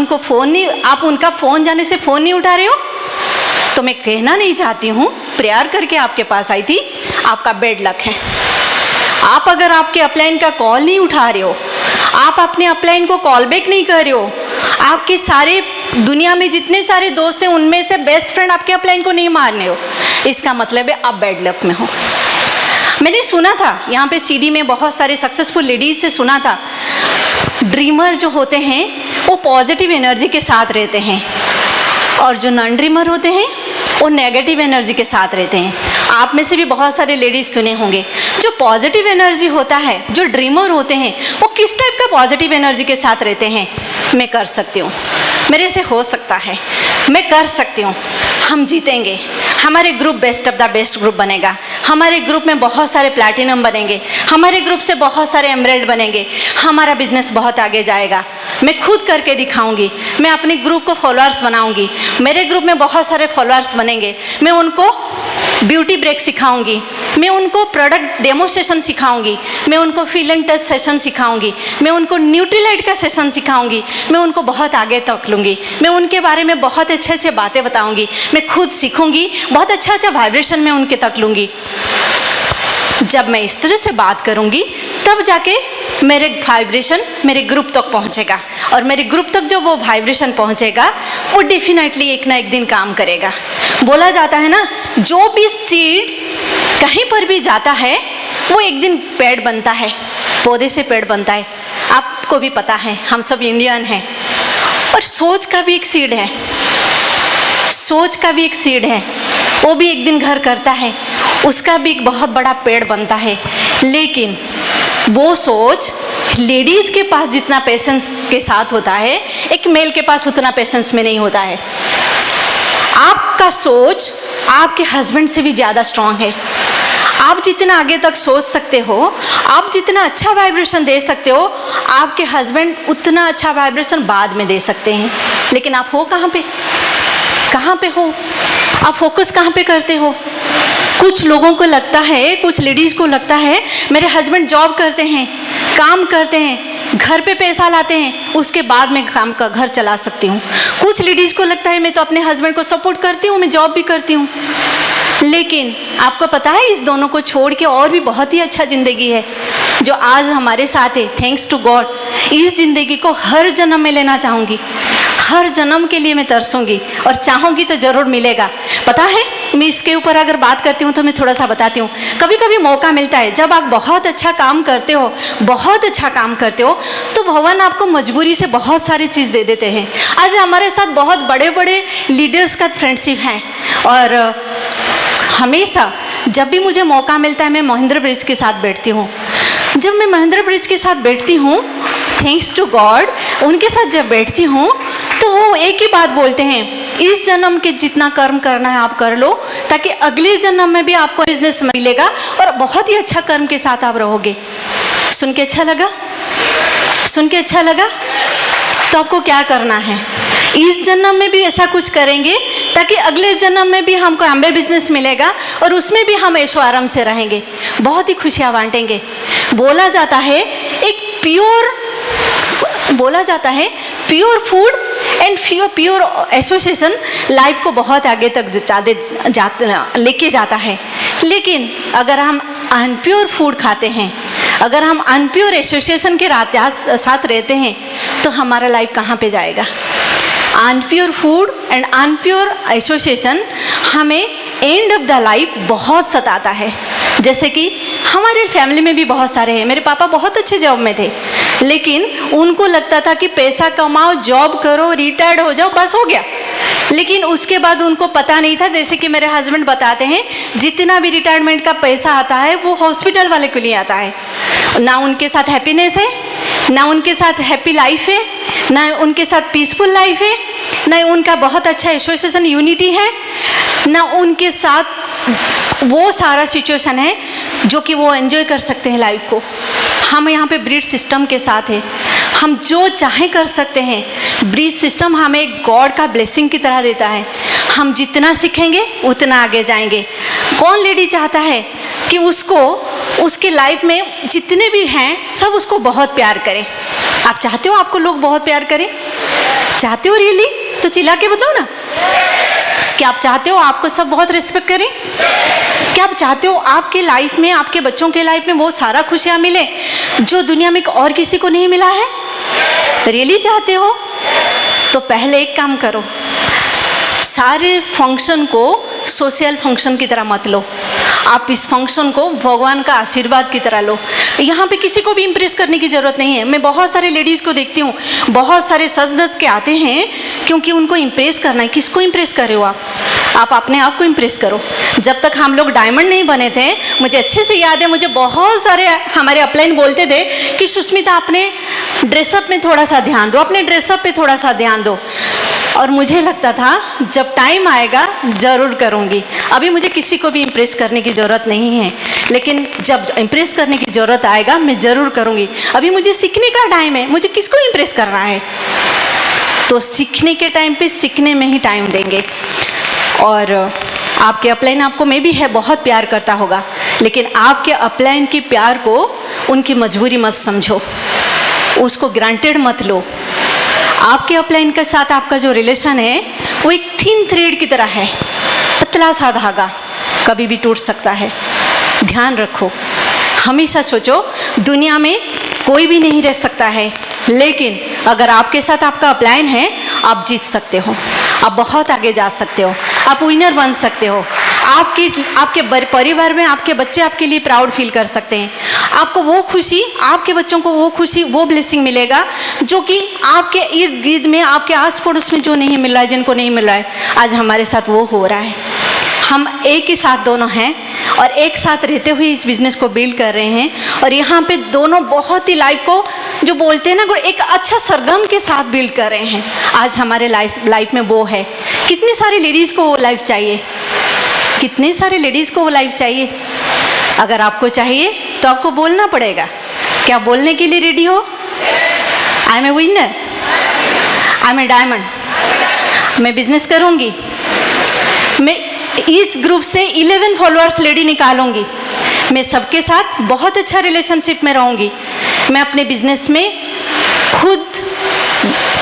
उनका फ़ोन जाने से फ़ोन नहीं उठा रहे हो, तो मैं कहना नहीं चाहती हूँ, प्रेयर करके आपके पास आई थी, आपका बेड लक है। आप अगर आपके अपलाइन का कॉल नहीं उठा रहे हो, आप अपने अपलाइन को कॉल बैक नहीं कर रहे हो, आपके सारे दुनिया में जितने सारे दोस्त हैं उनमें से बेस्ट फ्रेंड आपके अपलाइन को नहीं मारने हो, इसका मतलब है आप बैड लक में हो। मैंने सुना था यहाँ पे सीडी में बहुत सारे सक्सेसफुल लेडीज से सुना था, ड्रीमर जो होते हैं वो पॉजिटिव एनर्जी के साथ रहते हैं और जो नॉन ड्रीमर होते हैं वो नेगेटिव एनर्जी के साथ रहते हैं। आप में से भी बहुत सारे लेडीज सुने होंगे, जो पॉजिटिव एनर्जी होता है, जो ड्रीमर होते हैं, वो किस टाइप का पॉजिटिव एनर्जी के साथ रहते हैं। मैं कर सकती हूँ, मेरे से हो सकता है, मैं कर सकती हूँ, हम जीतेंगे, हमारे group best of the best group बनेगा, हमारे ग्रुप में बहुत सारे प्लैटिनम बनेंगे, हमारे ग्रुप से बहुत सारे एमरेल्ड बनेंगे, हमारा बिजनेस बहुत आगे जाएगा, मैं खुद करके दिखाऊंगी, मैं अपने ग्रुप को फॉलोअर्स बनाऊंगी, मेरे ग्रुप में बहुत सारे फॉलोअर्स बनेंगे, मैं उनको ब्यूटी ब्रेक सिखाऊंगी, मैं उनको प्रोडक्ट डेमोस्ट्रेशन सिखाऊंगी, मैं उनको फील एंड टच सेशन सिखाऊंगी, मैं उनको न्यूट्रीलाइट का सेशन सिखाऊंगी, मैं उनको बहुत आगे तक लूँगी, मैं उनके बारे में बहुत अच्छे अच्छे बातें बताऊंगी, मैं खुद सीखूंगी, बहुत अच्छा अच्छा वाइब्रेशन में उनके तक लूँगी। जब मैं इस तरह से बात करूंगी तब जाके मेरे वाइब्रेशन मेरे ग्रुप तक पहुंचेगा, और मेरे ग्रुप तक जो वो वाइब्रेशन पहुंचेगा वो डेफिनेटली एक ना एक दिन काम करेगा। बोला जाता है ना, जो भी सीड कहीं पर भी जाता है वो एक दिन पेड़ बनता है, पौधे से पेड़ बनता है। आपको भी पता है, हम सब इंडियन हैं, और सोच का भी एक सीड है, सोच का भी एक सीड है, वो भी एक दिन घर करता है, उसका भी एक बहुत बड़ा पेड़ बनता है। लेकिन वो सोच लेडीज़ के पास जितना पेशेंस के साथ होता है, एक मेल के पास उतना पेशेंस में नहीं होता है। आपका सोच आपके हस्बैंड से भी ज़्यादा स्ट्रांग है। आप जितना आगे तक सोच सकते हो, आप जितना अच्छा वाइब्रेशन दे सकते हो, आपके हस्बैंड उतना अच्छा वाइब्रेशन बाद में दे सकते हैं। लेकिन आप हो कहाँ पे, कहाँ पे हो आप, फोकस कहाँ पे करते हो? कुछ लोगों को लगता है, कुछ लेडीज़ को लगता है मेरे हस्बैंड जॉब करते हैं, काम करते हैं, घर पे पैसा लाते हैं, उसके बाद मैं काम का घर चला सकती हूँ। कुछ लेडीज़ को लगता है मैं तो अपने हस्बैंड को सपोर्ट करती हूँ, मैं जॉब भी करती हूँ। लेकिन आपको पता है इस दोनों को छोड़ के और भी बहुत ही अच्छा ज़िंदगी है जो आज हमारे साथ है। थैंक्स टू गॉड, इस ज़िंदगी को हर जन्म में लेना चाहूँगी, हर जन्म के लिए मैं तरसूंगी, और चाहूँगी तो ज़रूर मिलेगा। पता है, मैं इसके ऊपर अगर बात करती हूँ तो मैं थोड़ा सा बताती हूँ। कभी कभी मौका मिलता है, जब आप बहुत अच्छा काम करते हो, बहुत अच्छा काम करते हो, तो भगवान आपको मजबूरी से बहुत सारी चीज़ दे देते हैं। आज हमारे साथ बहुत बड़े बड़े लीडर्स का फ्रेंडशिप है, और हमेशा जब भी मुझे मौका मिलता है मैं महेंद्र ब्रिज के साथ बैठती हूँ। जब मैं महेंद्र ब्रिज के साथ बैठती हूँ, थैंक्स टू गॉड, उनके साथ जब बैठती हूँ तो वो एक ही बात बोलते हैं, इस जन्म के जितना कर्म करना है आप कर लो, ताकि अगले जन्म में भी आपको बिजनेस मिलेगा और बहुत ही अच्छा कर्म के साथ आप रहोगे। सुन के अच्छा लगा? सुन के अच्छा लगा? तो आपको क्या करना है, इस जन्म में भी ऐसा कुछ करेंगे ताकि अगले जन्म में भी हमको अम्बे बिजनेस मिलेगा और उसमें भी हम ऐशो आराम से रहेंगे, बहुत ही खुशियाँ बांटेंगे। बोला जाता है एक pure food and pure association life को बहुत आगे तक लेके जाता है। लेकिन अगर हम अनप्योर फूड खाते हैं, अगर हम अनप्योर एसोसिएशन के साथ रहते हैं, तो हमारा लाइफ कहाँ पे जाएगा? Unpure food and unpure association हमें एंड ऑफ द लाइफ बहुत सताता है। जैसे कि हमारे फैमिली में भी बहुत सारे हैं। मेरे पापा बहुत अच्छे जॉब में थे, लेकिन उनको लगता था कि पैसा कमाओ, जॉब करो, रिटायर्ड हो जाओ, बस हो गया। लेकिन उसके बाद उनको पता नहीं था, जैसे कि मेरे हस्बैंड बताते हैं, जितना भी रिटायरमेंट का पैसा आता है वो हॉस्पिटल वाले के लिए आता है। ना उनके साथ हैप्पीनेस है, ना उनके साथ हैप्पी लाइफ है, ना उनके साथ पीसफुल लाइफ है, ना उनका बहुत अच्छा एसोसिएशन यूनिटी है, ना उनके साथ वो सारा सिचुएशन है जो कि वो एंजॉय कर सकते हैं लाइफ को। हम यहाँ पे ब्रीड सिस्टम के साथ है, हम जो चाहें कर सकते हैं। ब्रीड सिस्टम हमें गॉड का ब्लेसिंग की तरह देता है। हम जितना सीखेंगे उतना आगे जाएंगे। कौन लेडी चाहता है कि उसको उसके लाइफ में जितने भी हैं सब उसको बहुत प्यार करें? आप चाहते हो आपको लोग बहुत प्यार करें? चाहते हो रियली? तो चिल्ला के बताओ ना। क्या आप चाहते हो आपको सब बहुत रिस्पेक्ट करें? क्या आप चाहते हो आपके लाइफ में, आपके बच्चों के लाइफ में वो सारा खुशियाँ मिले जो दुनिया में और किसी को नहीं मिला है? रियली चाहते हो? तो पहले एक काम करो, सारे फंक्शन को सोशल फंक्शन की तरह मत लो। आप इस फंक्शन को भगवान का आशीर्वाद की तरह लो। यहाँ पे किसी को भी इम्प्रेस करने की ज़रूरत नहीं है। मैं बहुत सारे लेडीज़ को देखती हूँ, बहुत सारे सज धज के आते हैं क्योंकि उनको इम्प्रेस करना है। किसको इम्प्रेस कर रहे हो आप अपने आप को इम्प्रेस करो। जब तक हम लोग डायमंड नहीं बने थे, मुझे अच्छे से याद है, मुझे बहुत सारे हमारे अपलाइन बोलते थे कि सुष्मिता अपने ड्रेसअप में थोड़ा सा ध्यान दो, अपने ड्रेसअप पे थोड़ा सा ध्यान दो। और मुझे लगता था जब टाइम आएगा ज़रूर करूँगी। अभी मुझे किसी को भी इम्प्रेस करने की ज़रूरत नहीं है, लेकिन जब इम्प्रेस करने की ज़रूरत आएगा मैं ज़रूर करूँगी। अभी मुझे सीखने का टाइम है, मुझे किसको इम्प्रेस करना है? तो सीखने के टाइम पे सीखने में ही टाइम देंगे। और आपके अपलाइन आपको में भी है बहुत प्यार करता होगा, लेकिन आपके अपलाइन के प्यार को उनकी मजबूरी मत समझो, उसको ग्रांटेड मत लो। आपके अपलाइन के साथ आपका जो रिलेशन है वो एक थिन थ्रेड की तरह है, पतला सा धागा, कभी भी टूट सकता है। ध्यान रखो, हमेशा सोचो दुनिया में कोई भी नहीं रह सकता है, लेकिन अगर आपके साथ आपका अपलाइन है आप जीत सकते हो, आप बहुत आगे जा सकते हो, आप विनर बन सकते हो। आपके परिवार में आपके बच्चे आपके लिए प्राउड फील कर सकते हैं। आपको वो खुशी, आपके बच्चों को वो खुशी, वो ब्लेसिंग मिलेगा जो कि आपके इर्द गिर्द में, आपके आस पड़ोस में जो नहीं मिल रहा है, जिनको नहीं मिल रहा है, आज हमारे साथ वो हो रहा है। हम एक ही साथ दोनों हैं और एक साथ रहते हुए इस बिज़नेस को बिल्ड कर रहे हैं। और यहाँ पे दोनों बहुत ही लाइफ को जो बोलते हैं ना, एक अच्छा सरगम के साथ बिल्ड कर रहे हैं। आज हमारे लाइफ में वो है। कितनी सारी लेडीज़ को वो लाइफ चाहिए, कितने सारे लेडीज़ को वो लाइफ चाहिए। अगर आपको चाहिए तो आपको बोलना पड़ेगा। क्या बोलने के लिए रेडी हो? I am a winner, I am a diamond, मैं बिजनेस करूँगी, मैं इस ग्रुप से 11 फॉलोअर्स लेडी निकालूंगी, मैं सबके साथ बहुत अच्छा रिलेशनशिप में रहूँगी, मैं अपने बिजनेस में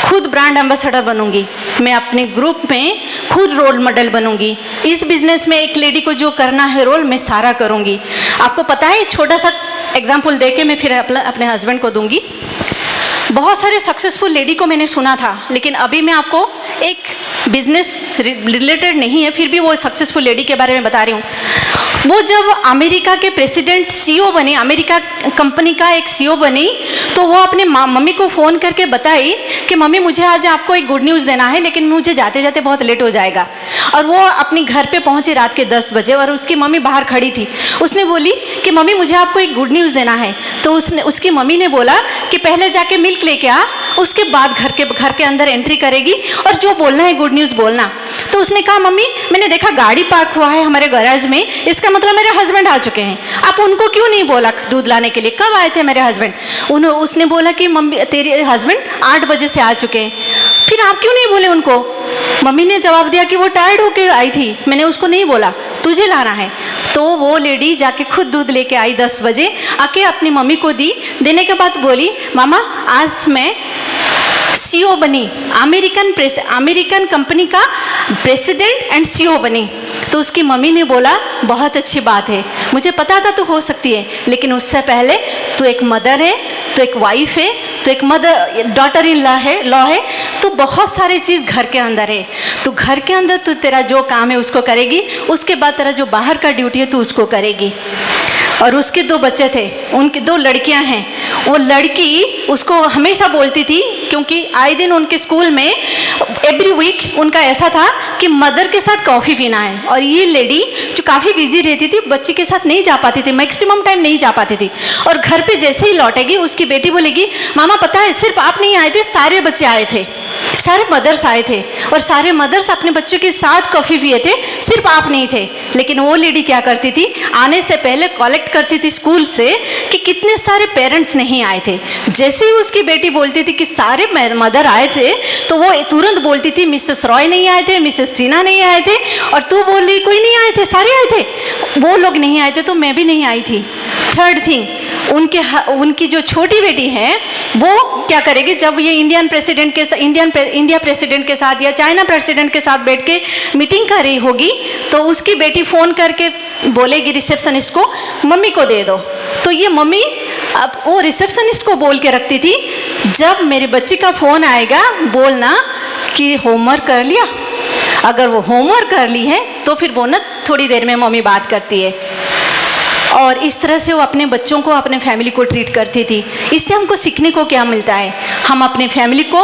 खुद ब्रांड एम्बेसडर बनूंगी, मैं अपने ग्रुप में खुद रोल मॉडल बनूंगी। इस बिजनेस में एक लेडी को जो करना है रोल, मैं सारा करूंगी। आपको पता है, छोटा सा एग्जाम्पल देके मैं फिर अपने हस्बैंड को दूंगी। बहुत सारे सक्सेसफुल लेडी को मैंने सुना था, लेकिन अभी मैं आपको एक बिजनेस रिलेटेड नहीं है, फिर भी वो सक्सेसफुल लेडी के बारे में बता रही हूँ। वो जब अमेरिका के प्रेसिडेंट सीईओ बनी, अमेरिका कंपनी का एक सीईओ बनी, तो वो अपने मम्मी को फ़ोन करके बताई कि मम्मी मुझे आज आपको एक गुड न्यूज़ देना है, लेकिन मुझे जाते जाते बहुत लेट हो जाएगा। और वो अपने घर पे पहुंची रात के 10 बजे और उसकी मम्मी बाहर खड़ी थी। उसने बोली कि मम्मी मुझे आपको एक गुड न्यूज़ देना है। तो उसकी मम्मी ने बोला कि पहले जाके मिल्क लेके आ, उसके बाद घर के अंदर एंट्री करेगी और जो बोलना है गुड न्यूज़ बोलना। तो उसने कहा मम्मी मैंने देखा गाड़ी पार्क हुआ है हमारे गैराज में, इसका मतलब मेरे हस्बैंड आ चुके हैं, आप उनको क्यों नहीं बोला दूध लाने के लिए? कब आए थे मेरे हस्बैंड? उसने बोला कि मम्मी तेरे हस्बैंड 8 बजे से आ चुके हैं। फिर आप क्यों नहीं बोले उनको? मम्मी ने जवाब दिया कि वो टायर्ड होके आई थी, मैंने उसको नहीं बोला, तुझे लाना है। तो वो लेडी जाके खुद दूध लेके आई 10 बजे, आके अपनी मम्मी को दी। देने के बाद बोली मामा आज मैं सीईओ बनी, अमेरिकन कंपनी का प्रेसिडेंट एंड सीईओ बनी। तो उसकी मम्मी ने बोला बहुत अच्छी बात है, मुझे पता था तो हो सकती है, लेकिन उससे पहले तू एक मदर है, तो एक वाइफ है, तो एक डॉटर इन लॉ है, तो बहुत सारी चीज़ घर के अंदर है। तो घर के अंदर तू तेरा जो काम है उसको करेगी, उसके बाद तेरा जो बाहर का ड्यूटी है तू उसको करेगी। और उसके 2 बच्चे थे, उनकी 2 लड़कियां हैं। वो लड़की उसको हमेशा बोलती थी, क्योंकि आए दिन उनके स्कूल में एवरी वीक उनका ऐसा था कि मदर के साथ कॉफ़ी पीना है। और ये लेडी जो काफ़ी बिजी रहती थी, बच्चे के साथ नहीं जा पाती थी, मैक्सिमम टाइम नहीं जा पाती थी। और घर पे जैसे ही लौटेगी उसकी बेटी बोलेगी मामा पता है सिर्फ आप नहीं आए थे, सारे बच्चे आए थे, सारे मदर्स आए थे और सारे मदर्स अपने बच्चों के साथ कॉफ़ी पिए थे, सिर्फ आप नहीं थे। लेकिन वो लेडी क्या करती थी, आने से पहले कलेक्ट करती थी स्कूल से कि कितने सारे पेरेंट्स नहीं आए थे। जैसे ही उसकी बेटी बोलती थी कि सारे मदर आए थे, तो वो तुरंत बोलती थी मिसेस रॉय नहीं आए थे, मिसेस सिन्हा नहीं आए थे, और तू बोल रही कोई नहीं आए थे, सारे आए थे। वो लोग नहीं आए थे तो मैं भी नहीं आई थी। थर्ड थिंग, उनकी जो छोटी बेटी है वो क्या करेगी, जब ये इंडिया प्रेसिडेंट के साथ या चाइना प्रेसिडेंट के साथ बैठ के मीटिंग कर रही होगी, तो उसकी बेटी फ़ोन करके बोलेगी रिसेप्शनिस्ट को मम्मी को दे दो। तो ये मम्मी अब वो रिसेप्शनिस्ट को बोल के रखती थी जब मेरे बच्चे का फ़ोन आएगा बोलना कि होमवर्क कर लिया। अगर वो होमवर्क कर ली है तो फिर वो ना थोड़ी देर में मम्मी बात करती है। और इस तरह से वो अपने बच्चों को, अपने फैमिली को ट्रीट करती थी। इससे हमको सीखने को क्या मिलता है? हम अपने फैमिली को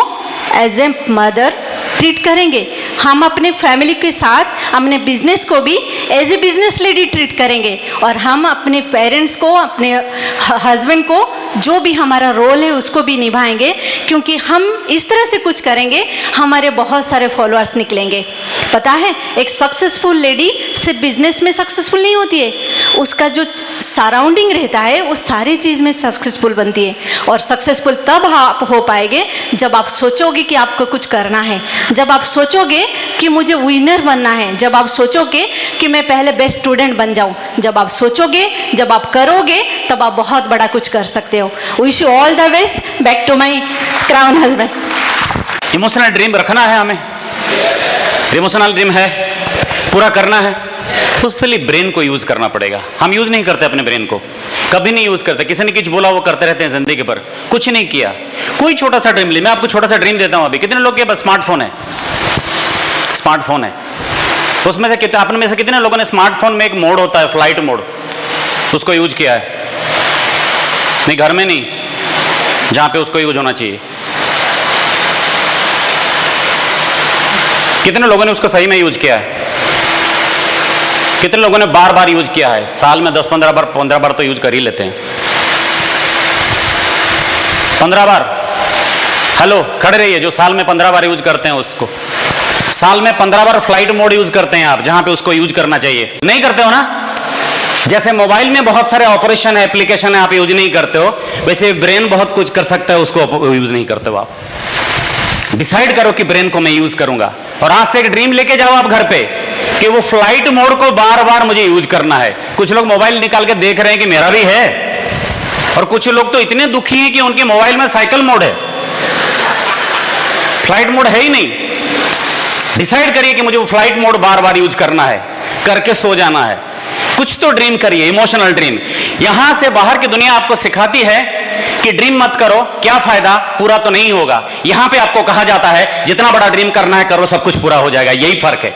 एज ए मदर ट्रीट करेंगे, हम अपने फैमिली के साथ अपने बिजनेस को भी as a business lady treat करेंगे, और हम अपने पेरेंट्स को, अपने हस्बैंड को, जो भी हमारा रोल है उसको भी निभाएंगे। क्योंकि हम इस तरह से कुछ करेंगे, हमारे बहुत सारे फॉलोअर्स निकलेंगे। पता है, एक सक्सेसफुल लेडी सिर्फ बिजनेस में सक्सेसफुल नहीं होती है, उसका जो सराउंडिंग रहता है वो सारी चीज़ में सक्सेसफुल बनती है। और सक्सेसफुल तब आप हो पाएंगे जब आप सोचोगे कि आपको कुछ करना है, जब आप सोचोगे कि मुझे विनर बनना है, जब आप सोचोगे कि मैं पहले बेस्ट स्टूडेंट बन जाऊं, जब आप सोचोगे, जब आप करोगे, तब आप बहुत बड़ा कुछ कर सकते हो। Wish you all the best. Back to my crown husband. Emotional dream रखना है हमें, इमोशनल ड्रीम है, पूरा करना है, तो उसके लिए ब्रेन को यूज करना पड़ेगा। हम यूज नहीं करते अपने ब्रेन को, कभी नहीं यूज करते। किसी ने कुछ बोला वो करते रहते हैं जिंदगी पर, कुछ नहीं किया। कोई छोटा सा ड्रीम ले, मैं आपको छोटा सा ड्रीम देता हूं। अभी कितने लोग के पास स्मार्टफोन है? स्मार्टफोन है, उसमें से कितने, अपने में से कितने लोगों ने स्मार्टफोन में एक मोड होता है फ्लाइट मोड, उसको यूज किया है? नहीं, घर में नहीं, जहां पे उसको यूज होना चाहिए। कितने लोगों ने उसको सही में यूज किया है? कितने लोगों ने बार बार यूज किया है? साल में 10-15 बार, 15 बार तो यूज कर ही लेते हैं। 15 बार। हेलो, खड़े रहिए। जो साल में 15 बार यूज करते हैं उसको, साल में 15 बार फ्लाइट मोड यूज करते हैं आप, जहां पे उसको यूज करना चाहिए। नहीं करते हो ना? जैसे मोबाइल में बहुत सारे ऑपरेशन है, एप्लीकेशन है, आप यूज नहीं करते हो, वैसे ब्रेन बहुत कुछ कर सकता है, उसको यूज नहीं करते हो आप। डिसाइड करो कि ब्रेन को मैं यूज करूंगा, और आज से एक ड्रीम लेके जाओ आप घर पे कि वो फ्लाइट मोड को बार बार मुझे यूज करना है। कुछ लोग मोबाइल निकाल के देख रहे हैं कि मेरा भी है, और कुछ लोग तो इतने दुखी हैं कि उनके मोबाइल में साइकिल मोड है, फ्लाइट मोड है ही नहीं। डिसाइड करिए कि मुझे वो फ्लाइट मोड बार बार यूज करना है, करके सो जाना है। कुछ तो ड्रीम करिए, इमोशनल ड्रीम। यहां से बाहर की दुनिया आपको सिखाती है कि ड्रीम मत करो, क्या फायदा, पूरा तो नहीं होगा। यहां पे आपको कहा जाता है जितना बड़ा ड्रीम करना है करो, सब कुछ पूरा हो जाएगा। यही फर्क है।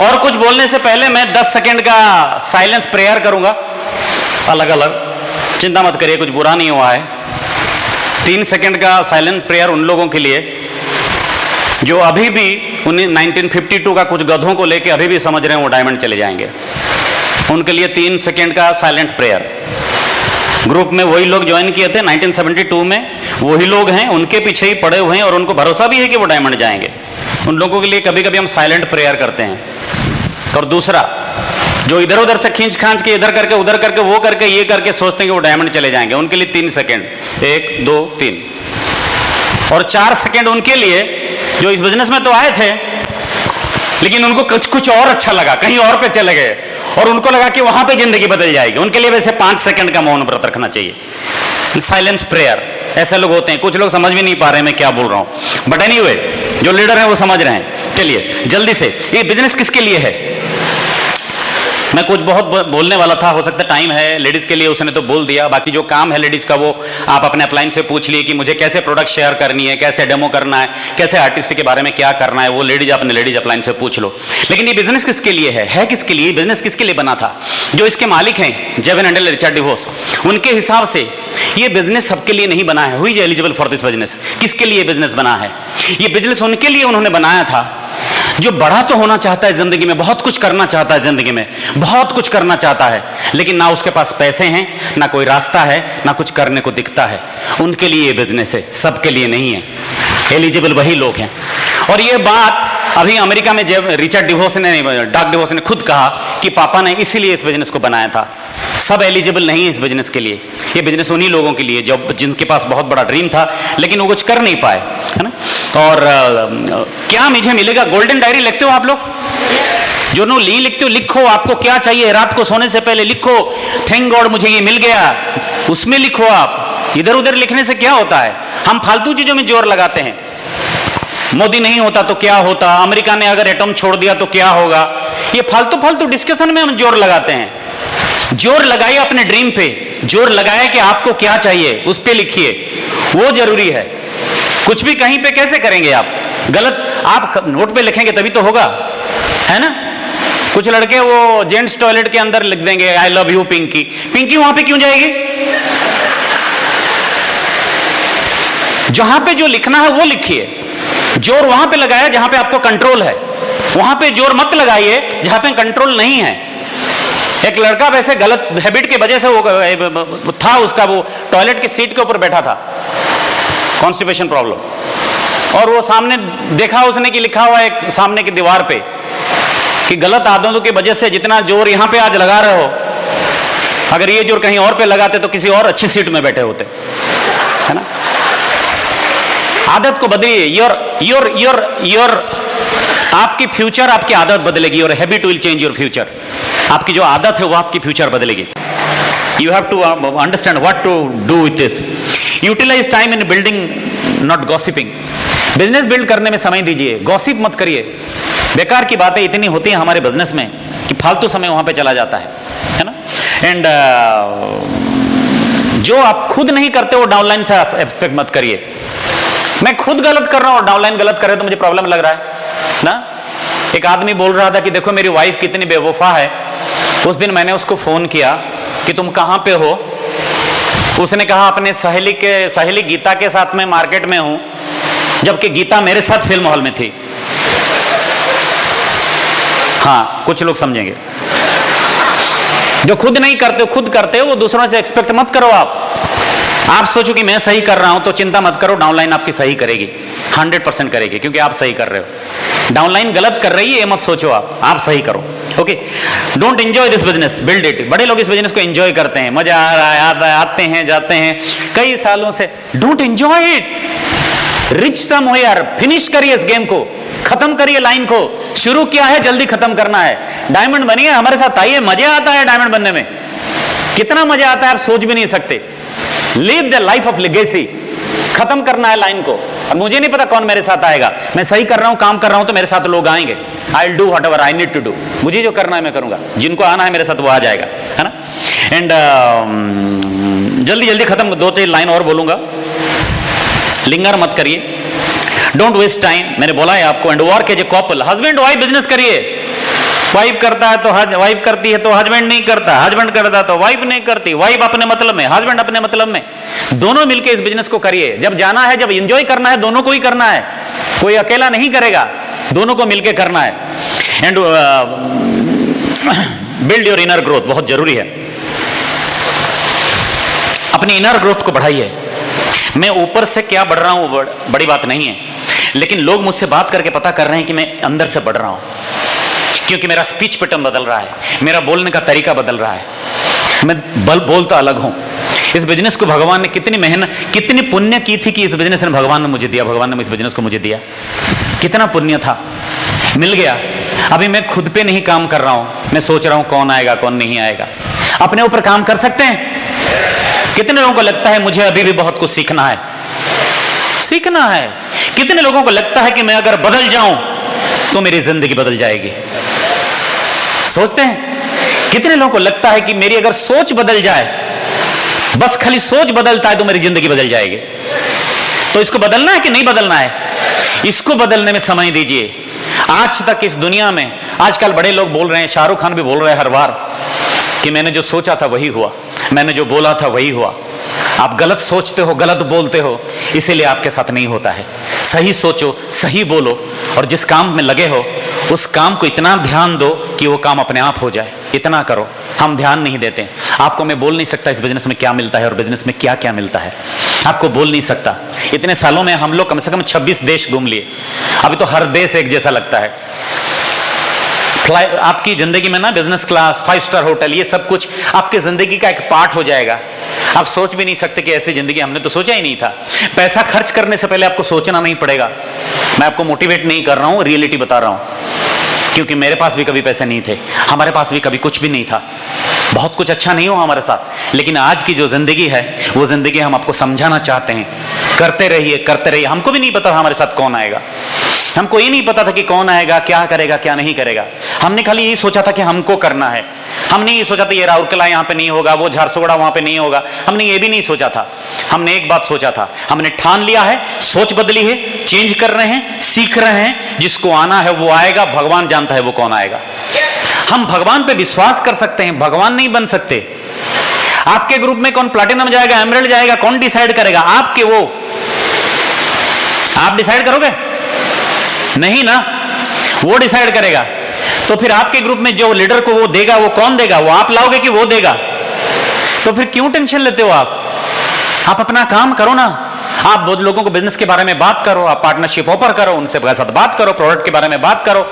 और कुछ बोलने से पहले मैं 10 सेकंड का साइलेंस प्रेयर करूंगा, अलग अलग। चिंता मत करिए, कुछ बुरा नहीं हुआ है। 3 सेकंड का साइलेंट प्रेयर उन लोगों के लिए जो अभी भी 1952 का कुछ गधों को लेके अभी भी समझ रहे हैं वो डायमंड चले जाएंगे, उनके लिए 3 सेकंड का साइलेंट प्रेयर। ग्रुप में वही लोग ज्वाइन किए थे 1972 में, वही लोग हैं, उनके पीछे ही पड़े हुए हैं, और उनको भरोसा भी है कि वो डायमंड जाएंगे। उन लोगों के लिए कभी कभी हम साइलेंट प्रेयर करते हैं। और दूसरा, जो इधर उधर से खींच खांच के इधर करके उधर करके वो करके ये करके सोचते हैं कि वो डायमंड चले जाएंगे, उनके लिए 3 सेकंड, 1 2 3। और 4 सेकंड उनके लिए जो इस बिजनेस में तो आए थे लेकिन उनको कुछ और अच्छा लगा, कहीं और पे चले गए, और उनको लगा कि वहां पे जिंदगी बदल जाएगी। उनके लिए वैसे 5 सेकंड का मौन व्रत रखना चाहिए, साइलेंस प्रेयर। ऐसे लोग होते हैं, कुछ लोग समझ भी नहीं पा रहे हैं मैं क्या बोल रहा हूं, बट एनीवे जो लीडर है वो समझ रहे हैं। चलिए जल्दी से, ये बिजनेस किसके लिए है? मैं कुछ बहुत बोलने वाला था, हो सकता है टाइम है लेडीज के लिए, उसने तो बोल दिया। बाकी जो काम है लेडीज का वो आप अपने अपलाइन से पूछ लिए कि मुझे कैसे प्रोडक्ट शेयर करनी है, कैसे डेमो करना है, कैसे आर्टिस्ट के बारे में क्या करना है, वो लेडीज अपने लेडीज अपलाइन से पूछ लो। लेकिन ये बिजनेस किसके लिए है किसके लिए? बिजनेस किसके लिए बना था? जो इसके मालिक हैं जेविन हैंडल, रिचर्ड डिवोस, उनके हिसाब से ये बिजनेस सबके लिए नहीं बना है। हुई एलिजिबल फॉर दिस बिजनेस? किसके लिए बिजनेस बना है? ये बिजनेस उनके लिए उन्होंने बनाया था जो बड़ा तो होना चाहता है जिंदगी में, बहुत कुछ करना चाहता है जिंदगी में, बहुत कुछ करना चाहता है, लेकिन ना उसके पास पैसे हैं, ना कोई रास्ता है, ना कुछ करने को दिखता है। उनके लिए ये बिजनेस है, सबके लिए नहीं है। एलिजिबल वही लोग हैं। और ये बात अभी अमेरिका में जब रिचर्ड डिवोस ने, डॉग डिवोस ने खुद कहा कि पापा ने इसीलिए इस बिजनेस को बनाया था। सब एलिजिबल नहीं है इस बिजनेस के लिए। ये बिजनेस उन्हीं लोगों के लिए जो जिनके पास बहुत बड़ा ड्रीम था लेकिन वो कुछ कर नहीं पाए, है ना। और क्या मुझे मिलेगा? गोल्डन डायरी लिखते हो आप लोग? जो नो ली लिखते हो, लिखो आपको क्या चाहिए। रात को सोने से पहले लिखो, थैंक गॉड मुझे ये मिल गया, उसमें लिखो। आप इधर उधर लिखने से क्या होता है? हम फालतू चीजों में जोर लगाते हैं। मोदी नहीं होता तो क्या होता, अमेरिका ने अगर एटम छोड़ दिया तो क्या होगा, ये फालतू फालतू डिस्कशन में हम जोर लगाते हैं। जोर लगाइए अपने ड्रीम पे, जोर लगाए कि आपको क्या चाहिए उस पे लिखिए, वो जरूरी है। कुछ भी कहीं पे कैसे करेंगे आप? गलत आप नोट पे लिखेंगे तभी तो होगा, है ना। कुछ लड़के वो जेंट्स टॉयलेट के अंदर लिख देंगे I love you Pinky. Pinky वहां पे क्यों जाएगी? जहां पे जो लिखना है वो लिखिए। जोर वहां पे लगाया जहां पे आपको कंट्रोल है, वहां पे जोर मत लगाइए जहां पे कंट्रोल नहीं है। एक लड़का वैसे गलत हैबिट की वजह से वो था, उसका वो टॉयलेट की सीट के ऊपर बैठा था, कॉन्स्टिपेशन प्रॉब्लम, और वो सामने देखा उसने कि लिखा हुआ है सामने की दीवार पे कि गलत आदतों की वजह से जितना जोर यहां पे आज लगा रहे हो, अगर ये जोर कहीं और पे लगाते तो किसी और अच्छी सीट में बैठे होते, है ना। आदत को बदलिए। योर आपकी फ्यूचर, आपकी आदत बदलेगी। Your habit will change your future. आपकी जो आदत है वो आपकी फ्यूचर बदलेगी। You have to understand what to do with this. Utilise time in building, not gossiping. Business build करने में समय दीजिए, गॉसिप मत करिए। बेकार की बातें इतनी होती हैं हमारे बिजनेस में कि फालतू समय वहां पे चला जाता है ना। एंड जो आप खुद नहीं करते वो डाउनलाइन से एक्सपेक्ट मत करिए। मैं खुद गलत कर रहा हूं और डाउनलाइन गलत कर रहे तो मुझे प्रॉब्लम लग रहा है ना। एक आदमी बोल रहा था कि देखो मेरी वाइफ कितनी बेवफा है। उस दिन मैंने उसको फोन किया कि तुम कहां पे हो। उसने कहा अपने सहेली गीता के साथ मैं मार्केट में हूं, जबकि गीता मेरे साथ फिल्म हॉल में थी। हाँ, कुछ लोग समझेंगे। जो खुद नहीं करते खुद करते हो, वो दूसरों से एक्सपेक्ट मत करो। आप सोचो कि मैं सही कर रहा हूं तो चिंता मत करो, डाउनलाइन आपकी सही करेगी, 100% करेगी, क्योंकि आप सही कर रहे हो। डाउनलाइन गलत कर रही है ये मत सोचो, आप सही करो। Okay, don't enjoy this business, build it. बड़े लोग इस बिजनेस को एंजॉय करते हैं, मजा आ रहा है, आते हैं जाते हैं कई सालों से। Don't enjoy it, rich somewhere. Finish करिए इस गेम को, खत्म करिए लाइन को। शुरू किया है, जल्दी खत्म करना है। डायमंड बनिए, हमारे साथ आइए, मजा आता है डायमंड बनने में। कितना मजा आता है आप सोच भी नहीं सकते। Live the life of legacy. खत्म करना है लाइन को। अब मुझे नहीं पता कौन मेरे साथ आएगा, मैं सही कर रहा हूं, काम कर रहा हूं तो मेरे साथ लोग आएंगे। I will do whatever I need to do. मुझे जो करना है मैं करूंगा, जिनको आना है मेरे साथ वो आ जाएगा, है ना। एंड जल्दी जल्दी खत्म। 2-3 लाइन और बोलूंगा, लिंगर मत करिए, डोंट वेस्ट टाइम। मैंने बोला है आपको। And work as a couple, husband wife business करिए। वाइफ करता है तो वाइफ करती है तो हस्बैंड नहीं करता, हस्बैंड करता तो वाइफ नहीं करती, वाइफ अपने मतलब में, हस्बैंड अपने मतलब में। दोनों मिलकर इस बिजनेस को करिए। जब जाना है, जब एंजॉय करना है, दोनों को ही करना है, कोई अकेला नहीं करेगा, दोनों को मिलकर करना है। And build your inner growth, बहुत जरूरी है। अपनी इनर ग्रोथ को बढ़ाइए। मैं ऊपर से क्या बढ़ रहा हूं बड़ी बात नहीं है, लेकिन लोग मुझसे बात करके पता कर रहे हैं कि मैं अंदर से बढ़ रहा हूं, क्योंकि मेरा स्पीच पैटर्न बदल रहा है, मेरा बोलने का तरीका बदल रहा है, मैं बोलता अलग हूं। इस बिजनेस को भगवान ने कितनी मेहनत, कितनी पुण्य की थी कि इस बिजनेस ने भगवान ने मुझे दिया, भगवान ने इस बिजनेस को मुझे दिया। कितना पुण्य था, मिल गया। अभी मैं खुद पे नहीं काम कर रहा हूं, मैं सोच रहा हूं कौन आएगा कौन नहीं आएगा। अपने ऊपर काम कर सकते हैं। कितने लोगों को लगता है मुझे अभी भी बहुत कुछ सीखना है, सीखना है। कितने लोगों को लगता है कि मैं अगर बदल जाऊं तो मेरी जिंदगी बदल जाएगी। सोचते हैं। कितने लोगों को लगता है कि मेरी अगर सोच बदल जाए, बस खाली सोच बदलता है तो मेरी जिंदगी बदल जाएगी। तो इसको बदलना है कि नहीं बदलना है? इसको बदलने में समय दीजिए। आज तक इस दुनिया में, आजकल बड़े लोग बोल रहे हैं, शाहरुख खान भी बोल रहे हैं हर बार कि मैंने जो सोचा था वही हुआ, मैंने जो बोला था वही हुआ। आप गलत सोचते हो, गलत बोलते हो, इसीलिए आपके साथ नहीं होता है। सही सोचो, सही बोलो, और जिस काम में लगे हो उस काम को इतना ध्यान दो कि वो काम अपने आप हो जाए। इतना करो। हम ध्यान नहीं देते। आपको मैं बोल नहीं सकता इस बिजनेस में क्या मिलता है और बिजनेस में क्या क्या मिलता है, आपको बोल नहीं सकता। इतने सालों में हम लोग कम से कम 26 देश घूम लिए। अभी तो हर देश एक जैसा लगता है। आपकी जिंदगी में ना बिजनेस क्लास, 5 स्टार होटल, ये सब कुछ आपकी जिंदगी का एक पार्ट हो जाएगा। आप सोच भी नहीं सकते कि ऐसी जिंदगी हमने तो सोचा ही नहीं था। पैसा खर्च करने से पहले आपको सोचना नहीं पड़ेगा। मैं आपको मोटिवेट नहीं कर रहा हूं, रियलिटी बता रहा हूं, क्योंकि मेरे पास भी कभी पैसे नहीं थे, हमारे पास भी कभी कुछ भी नहीं था, बहुत कुछ अच्छा नहीं हुआ हमारे साथ। लेकिन आज की जो जिंदगी है वो जिंदगी हम आपको समझाना चाहते हैं। करते रहिए, करते रहिए। हमको भी नहीं पता था हमारे साथ कौन आएगा, हमको ये नहीं पता था कि कौन आएगा, क्या करेगा, क्या नहीं करेगा। हमने खाली यही सोचा था कि हमको करना है। हमने ये सोचा था ये राउरकेला यहाँ पे नहीं होगा, वो झारसुगुड़ा वहां पे नहीं होगा। हमने ये भी नहीं सोचा था। हमने एक बात सोचा था, हमने ठान लिया है, सोच बदली है, चेंज कर रहे हैं, सीख रहे हैं। जिसको आना है वो आएगा, भगवान जानता है वो कौन आएगा। हम भगवान पे विश्वास कर सकते हैं, भगवान नहीं बन सकते। आपके ग्रुप में कौन प्लैटिनम जाएगा, एमरल्ड जाएगा, कौन डिसाइड करेगा? आपके वो आप डिसाइड करोगे? नहीं ना, वो डिसाइड करेगा। तो फिर आपके ग्रुप में जो लीडर को वो देगा, वो कौन देगा? वो आप लाओगे कि वो देगा? तो फिर क्यों टेंशन लेते हो आप अपना काम करो ना। आप बहुत लोगों को बिजनेस के बारे में बात करो, आप पार्टनरशिप ऑफर करो, उनसे साथ बात करो, प्रोडक्ट के बारे में बात करो।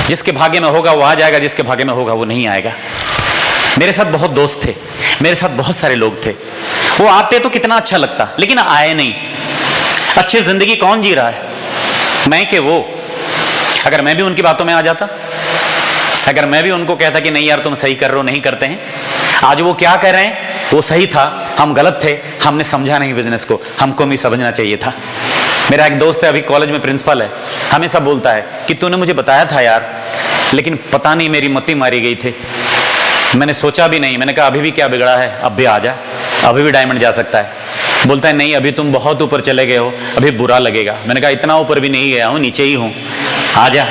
जिसके भाग्य में होगा वो आ जाएगा, जिसके भाग्य में होगा वो नहीं आएगा। मेरे साथ बहुत दोस्त थे, मेरे साथ बहुत सारे लोग थे, वो आते तो कितना अच्छा लगता, लेकिन आए नहीं। अच्छी जिंदगी कौन जी रहा है, मैं कि वो? अगर मैं भी उनकी बातों में आ जाता, अगर मैं भी उनको कहता कि नहीं यार तुम सही कर रहे हो, नहीं करते हैं, आज वो क्या कह रहे हैं वो सही था, हम गलत थे, हमने समझा नहीं बिजनेस को, हमको भी समझना चाहिए था। मेरा एक दोस्त है, अभी कॉलेज में प्रिंसिपल है, हमेशा बोलता है कि तूने मुझे बताया था यार, लेकिन पता नहीं मेरी मती मारी गई थी, मैंने सोचा भी नहीं। मैंने कहा अभी भी क्या बिगड़ा है, अब भी आ जा, अभी भी डायमंड जा सकता है। बोलता है नहीं अभी तुम बहुत ऊपर चले गए हो, अभी बुरा लगेगा। मैंने कहा इतना ऊपर भी नहीं गया हूं, नीचे ही हूं, आ जा,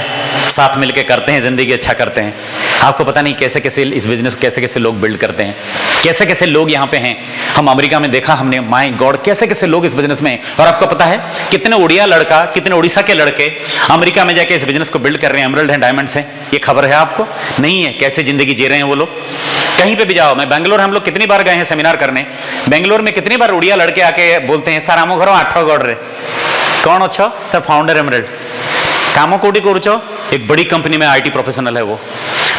साथ मिलके करते हैं, जिंदगी अच्छा करते हैं। आपको पता नहीं कैसे कैसे इस बिजनेस कैसे कैसे लोग बिल्ड करते हैं, कैसे कैसे लोग यहाँ पे हैं। हम अमेरिका में देखा हमने, माय गॉड कैसे कैसे लोग इस बिजनेस में हैं। और आपको पता है कितने उड़िया लड़का, कितने उड़ीसा के लड़के अमेरिका में जाके इस बिजनेस को बिल्ड कर रहे हैं, एमरल्ड एंड डायमंड्स हैं। ये खबर है आपको? नहीं है। कैसे जिंदगी जी रहे हैं वो लोग। कहीं पे भी जाओ, मैं बेंगलोर, हम लोग कितनी बार गए हैं सेमिनार करने, बेंगलोर में कितनी बार उड़िया लड़के आके बोलते हैं सर आमो घर 8 गड़ रे कौन अच्छो सर फाउंडर एमरल्ड कामो कोडी करो, एक बड़ी कंपनी में आईटी प्रोफेशनल है वो।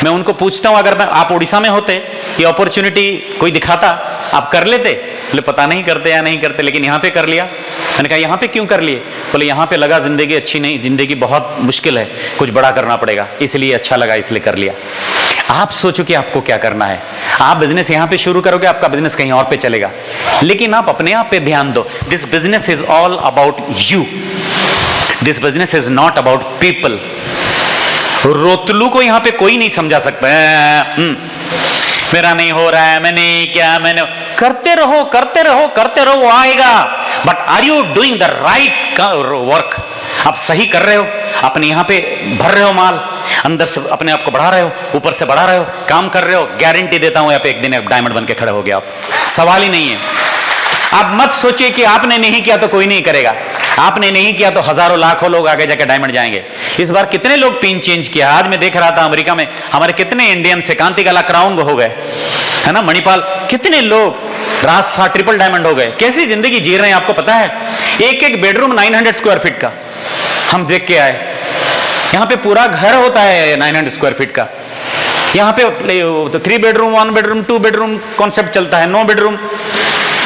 मैं उनको पूछता हूं अगर आप उड़ीसा में होते, ये अपॉर्चुनिटी कोई दिखाता, आप कर लेते? बोले पता नहीं करते या नहीं करते, लेकिन यहाँ पे कर लिया। मैंने कहा यहाँ पे क्यों कर लिए? बोले यहाँ पे लगा जिंदगी अच्छी नहीं, जिंदगी बहुत मुश्किल है, कुछ बड़ा करना पड़ेगा, इसलिए अच्छा लगा, इसलिए कर लिया। आप सोचो कि आपको क्या करना है। आप बिजनेस यहाँ पे शुरू करोगे, आपका बिजनेस कहीं और पे चलेगा, लेकिन आप अपने आप पे ध्यान दो। This business is all about you, this business is not about people. रोतलू को यहां पे कोई नहीं समझा सकता है, मेरा नहीं हो रहा है, मैंने क्या, मैंने करते रहो करते रहो करते रहो, वो आएगा। But are you doing the right work? आप सही कर रहे हो, अपने यहां पे भर रहे हो माल, अंदर से अपने आप को बढ़ा रहे हो, ऊपर से बढ़ा रहे हो, काम कर रहे हो, गारंटी देता हूं यहाँ पे एक दिन डायमंड बन के खड़े हो गए आप। सवाल ही नहीं है। आप मत सोचिए कि आपने नहीं किया तो कोई नहीं करेगा, आपने नहीं किया तो हजारों लाखों लोग आगे जाकर डायमंड जाएंगे। इस बार कितने लोग पिन चेंज किया। आज मैं देख रहा था अमेरिका में हमारे कितने इंडियन से कांतिकाला क्राउन हो गए, है ना, मणिपाल, कितने लोग राजसा ट्रिपल डायमंड हो गए। कैसी जिंदगी जी रहे हैं आपको पता है? एक एक बेडरूम 900 स्क्वायर फीट का हम देख के आए। यहाँ पे पूरा घर होता है 900 स्क्वायर फीट का। यहाँ पे 3 बेडरूम 1 बेडरूम 2 बेडरूम कॉन्सेप्ट चलता है, 9 बेडरूम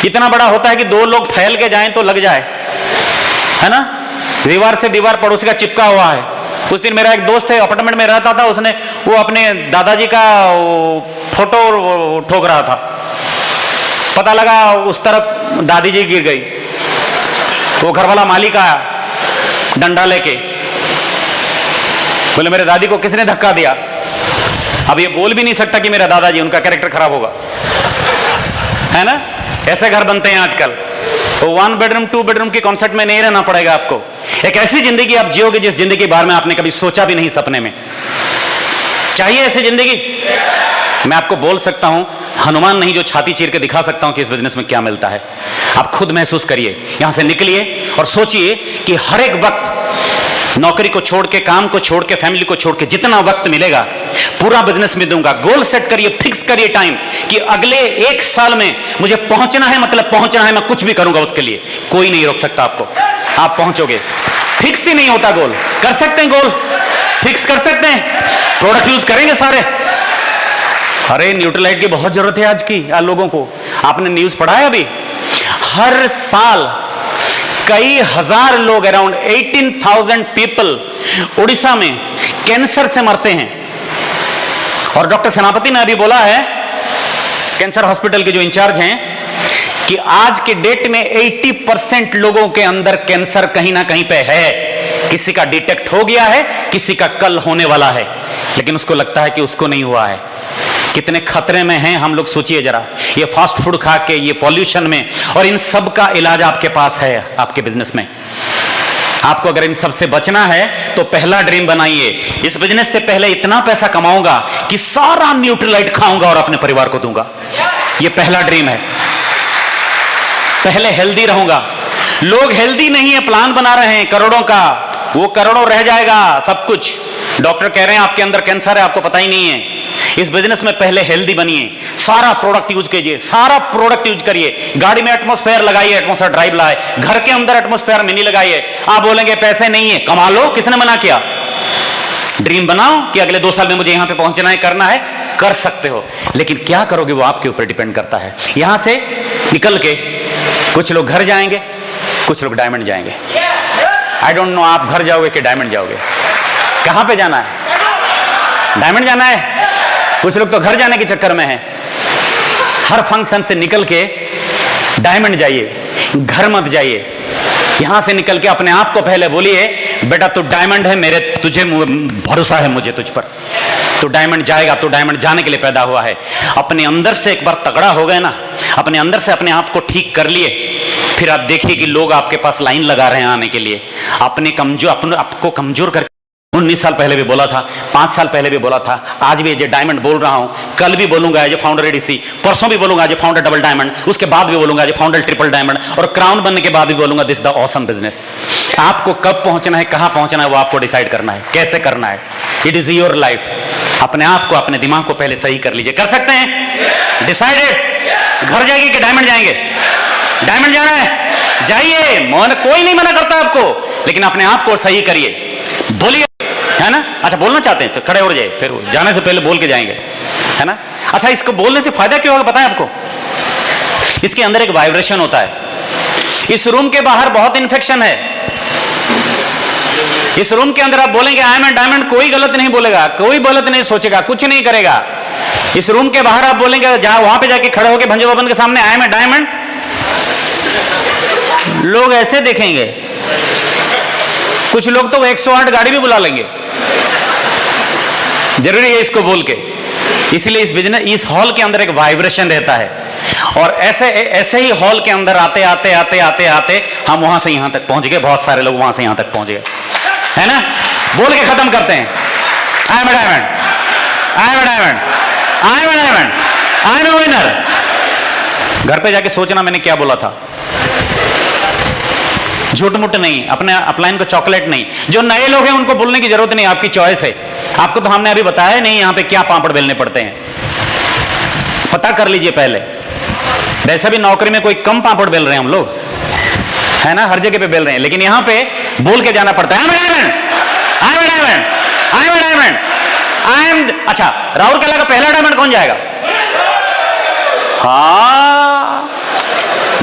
इतना बड़ा होता है कि 2 लोग फैल के जाएं तो लग जाए, है ना। दीवार से दीवार पड़ोसी का चिपका हुआ है। उस दिन मेरा एक दोस्त है, अपार्टमेंट में रहता था, उसने वो अपने दादाजी का फोटो ठोक रहा था, पता लगा उस तरफ दादी जी गिर गई, वो घर वाला मालिक आया डंडा लेके, बोले मेरे दादी को किसने धक्का दिया। अब ये बोल भी नहीं सकता कि मेरा दादाजी, उनका कैरेक्टर खराब होगा, है ना। ऐसे घर बनते हैं आजकल। तो 1 बेडरूम 2 बेडरूम के कॉन्सेप्ट में नहीं रहना पड़ेगा आपको। एक ऐसी जिंदगी आप जियोगे जिस जिंदगी के बारे में आपने कभी सोचा भी नहीं सपने में। चाहिए ऐसी जिंदगी? मैं आपको बोल सकता हूं, हनुमान नहीं जो छाती चीर के दिखा सकता हूं कि इस बिजनेस में क्या मिलता है। आप खुद महसूस करिए, यहां से निकलिए और सोचिए कि हर एक वक्त नौकरी को छोड़ के, काम को छोड़ के, फैमिली को छोड़ के जितना वक्त मिलेगा पूरा बिजनेस में दूंगा। गोल सेट करिए, फिक्स करिए टाइम कि अगले 1 साल में मुझे पहुंचना है, मतलब पहुंचना है, मैं कुछ भी करूंगा उसके लिए, कोई नहीं रोक सकता आपको, आप पहुंचोगे। फिक्स ही नहीं होता गोल। कर सकते हैं गोल फिक्स कर सकते हैं, प्रोडक्ट यूज करेंगे सारे। अरे न्यूट्रलाइट की बहुत जरूरत है आज की लोगों को। आपने न्यूज पढ़ा है अभी? हर साल कई हजार लोग, अराउंड 18,000 पीपल उड़ीसा में कैंसर से मरते हैं। और डॉक्टर सेनापति ने अभी बोला है, कैंसर हॉस्पिटल के जो इंचार्ज हैं, कि आज के डेट में 80% लोगों के अंदर कैंसर कहीं ना कहीं पे है। किसी का डिटेक्ट हो गया है, किसी का कल होने वाला है, लेकिन उसको लगता है कि उसको नहीं हुआ है। कितने खतरे में हैं हम लोग, सोचिए जरा। ये फास्ट फूड खा के, ये पॉल्यूशन में, और इन सब का इलाज आपके पास है, आपके बिजनेस में। आपको अगर इन सबसे बचना है तो पहला ड्रीम बनाइए, इस बिजनेस से पहले इतना पैसा कमाऊंगा कि सारा न्यूट्रीलाइट खाऊंगा और अपने परिवार को दूंगा। यह पहला ड्रीम है। पहले हेल्दी रहूंगा। लोग हेल्दी नहीं है, प्लान बना रहे हैं करोड़ों का, वो करोड़ों रह जाएगा सब कुछ। डॉक्टर कह रहे हैं आपके अंदर कैंसर है, आपको पता ही नहीं है। इस बिजनेस में पहले हेल्दी बनिए, सारा प्रोडक्ट यूज कीजिए, सारा प्रोडक्ट यूज करिए। गाड़ी में एटमॉस्फेयर लगाइए, एटमॉस्फेयर ड्राइव लाए, घर के अंदर एटमॉस्फेयर मिनी लगाइए। आप बोलेंगे पैसे नहीं है, कमा लो, किसने मना किया? ड्रीम बनाओ कि अगले 2 साल में मुझे यहां पे पहुंचना है, करना है, कर सकते हो। लेकिन क्या करोगे वो आपके ऊपर डिपेंड करता है। यहां से निकल के कुछ लोग घर जाएंगे, कुछ लोग डायमंड जाएंगे। आई डोंट नो आप घर जाओगे कि डायमंड जाओगे, कहां पे जाना है? डायमंड जाना है। कुछ लोग तो घर जाने के चक्कर में हैं। हर फंक्शन से निकल के डायमंड जाइए, घर मत जाइए। यहां से निकल के अपने आप को पहले बोलिए, बेटा तू डायमंड है, मेरे तुझे भरोसा है, मुझे तुझ पर, तो डायमंड जाएगा। तो डायमंड जाने के लिए पैदा हुआ है। अपने अंदर से एक बार तगड़ा हो गए ना, अपने अंदर से अपने आप को ठीक कर लिए, फिर आप देखिए कि लोग आपके पास लाइन लगा रहे हैं आने के लिए। अपने आपको कमजोर कर 19 साल पहले भी बोला था, 5 साल पहले भी बोला था, आज भी एज ए डायमंड बोल रहा हूं, कल भी बोलूंगा एज ए फाउंडर एडीसी, परसों भी बोलूंगा as a founder double diamond, उसके बाद भी बोलूंगा as a founder triple diamond, और क्राउन बनने के बाद भी बोलूंगा दिस द ऑसम बिजनेस। आपको कब पहुंचना है, कहां पहुंचना है, वो आपको डिसाइड करना है, कैसे करना है। It is your life. अपने आप को, अपने दिमाग को पहले सही कर लीजिए। कर सकते हैं? डिसाइडेड? घर जाएंगे कि डायमंड जाएंगे? डायमंड जाना है, जाइए, कोई नहीं मना करता आपको, लेकिन अपने आप को सही करिए, बोलिए, है ना। अच्छा, बोलना चाहते हैं तो खड़े हो जाइए, फिर जाने से पहले बोल के जाएंगे, है ना। अच्छा, इसको बोलने से फायदा क्या होगा बताएं आपको? इसके अंदर एक वाइब्रेशन होता है। इस रूम के बाहर बहुत इन्फेक्शन है, इस रूम के अंदर आप बोलेंगे आई एम ए डायमंड, कोई गलत नहीं बोलेगा, कोई गलत नहीं सोचेगा, कुछ नहीं करेगा। इस रूम के बाहर आप बोलेंगे, जहां वहां पे जाके खड़े होकर भंजो बाबन के सामने आई एम ए डायमंड, लोग ऐसे देखेंगे। कुछ लोग तो 108 गाड़ी भी बुला लेंगे। जरूरी है इसको बोल के। इसलिए इस बिजनेस, इस हॉल के अंदर एक वाइब्रेशन रहता है, और ऐसे ही हॉल के अंदर आते आते आते आते आते हम वहां से यहां तक पहुंच गए। बहुत सारे लोग वहां से यहां तक पहुंच गए, है ना। बोल के खत्म करते हैं, I am a diamond, I am a diamond, I am a diamond, I am a winner. घर पे जाके सोचना मैंने क्या बोला था। झूठ मुठ नहीं, अपने अपलाइन को चॉकलेट नहीं। जो नए लोग हैं उनको बोलने की जरूरत नहीं, आपकी चॉइस है। आपको तो हमने अभी बताया नहीं यहां पे क्या पापड़ बेलने पड़ते हैं, पता कर लीजिए पहले। वैसे भी नौकरी में कोई कम पापड़ बेल रहे हैं हम लोग, है ना, हर जगह पे बेल रहे हैं, लेकिन यहां पे बोल के जाना पड़ता है, I am a diamond, I am a diamond, I am a diamond, I am. अच्छा, राहुल केला का पहला डायमंड कौन जाएगा? हाँ,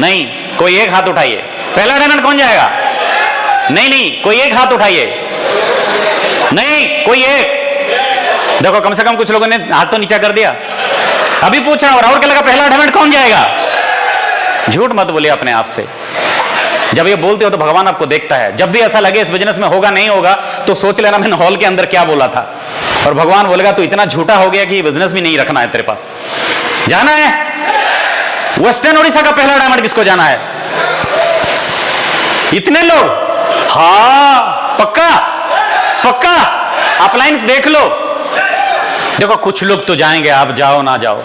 नहीं, कोई एक हाथ उठाइए। पहला डायमंड कौन जाएगा? नहीं नहीं, कोई एक हाथ उठाइए। नहीं, कोई एक। देखो, कम से कम कुछ लोगों ने हाथ तो नीचा कर दिया। अभी पूछ रहा हूं, राहुल केला का पहला डायमंड कौन जाएगा? झूठ मत बोलिए अपने आप से। जब ये बोलते हो तो भगवान आपको देखता है। जब भी ऐसा लगे इस बिजनेस में होगा नहीं होगा, तो सोच लेना मैंने हॉल के अंदर क्या बोला था, और भगवान बोलेगा तू इतना झूठा हो गया कि ये बिजनेस भी नहीं रखना है तेरे पास। जाना है वेस्टर्न उड़ीसा का पहला डायमंड किसको जाना है? इतने लोग? हाँ, पक्का पक्का। अपलाइंस देख लो। देखो, कुछ लोग तो जाएंगे, आप जाओ ना जाओ,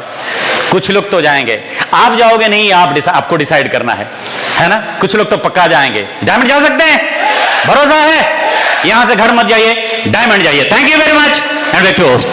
कुछ लोग तो जाएंगे। आप जाओगे नहीं, आपको डिसाइड करना है ना। कुछ लोग तो पक्का जाएंगे। डायमंड जा सकते हैं, भरोसा है। यहां से घर मत जाइए, डायमंड जाइए। Thank you very much and back to host.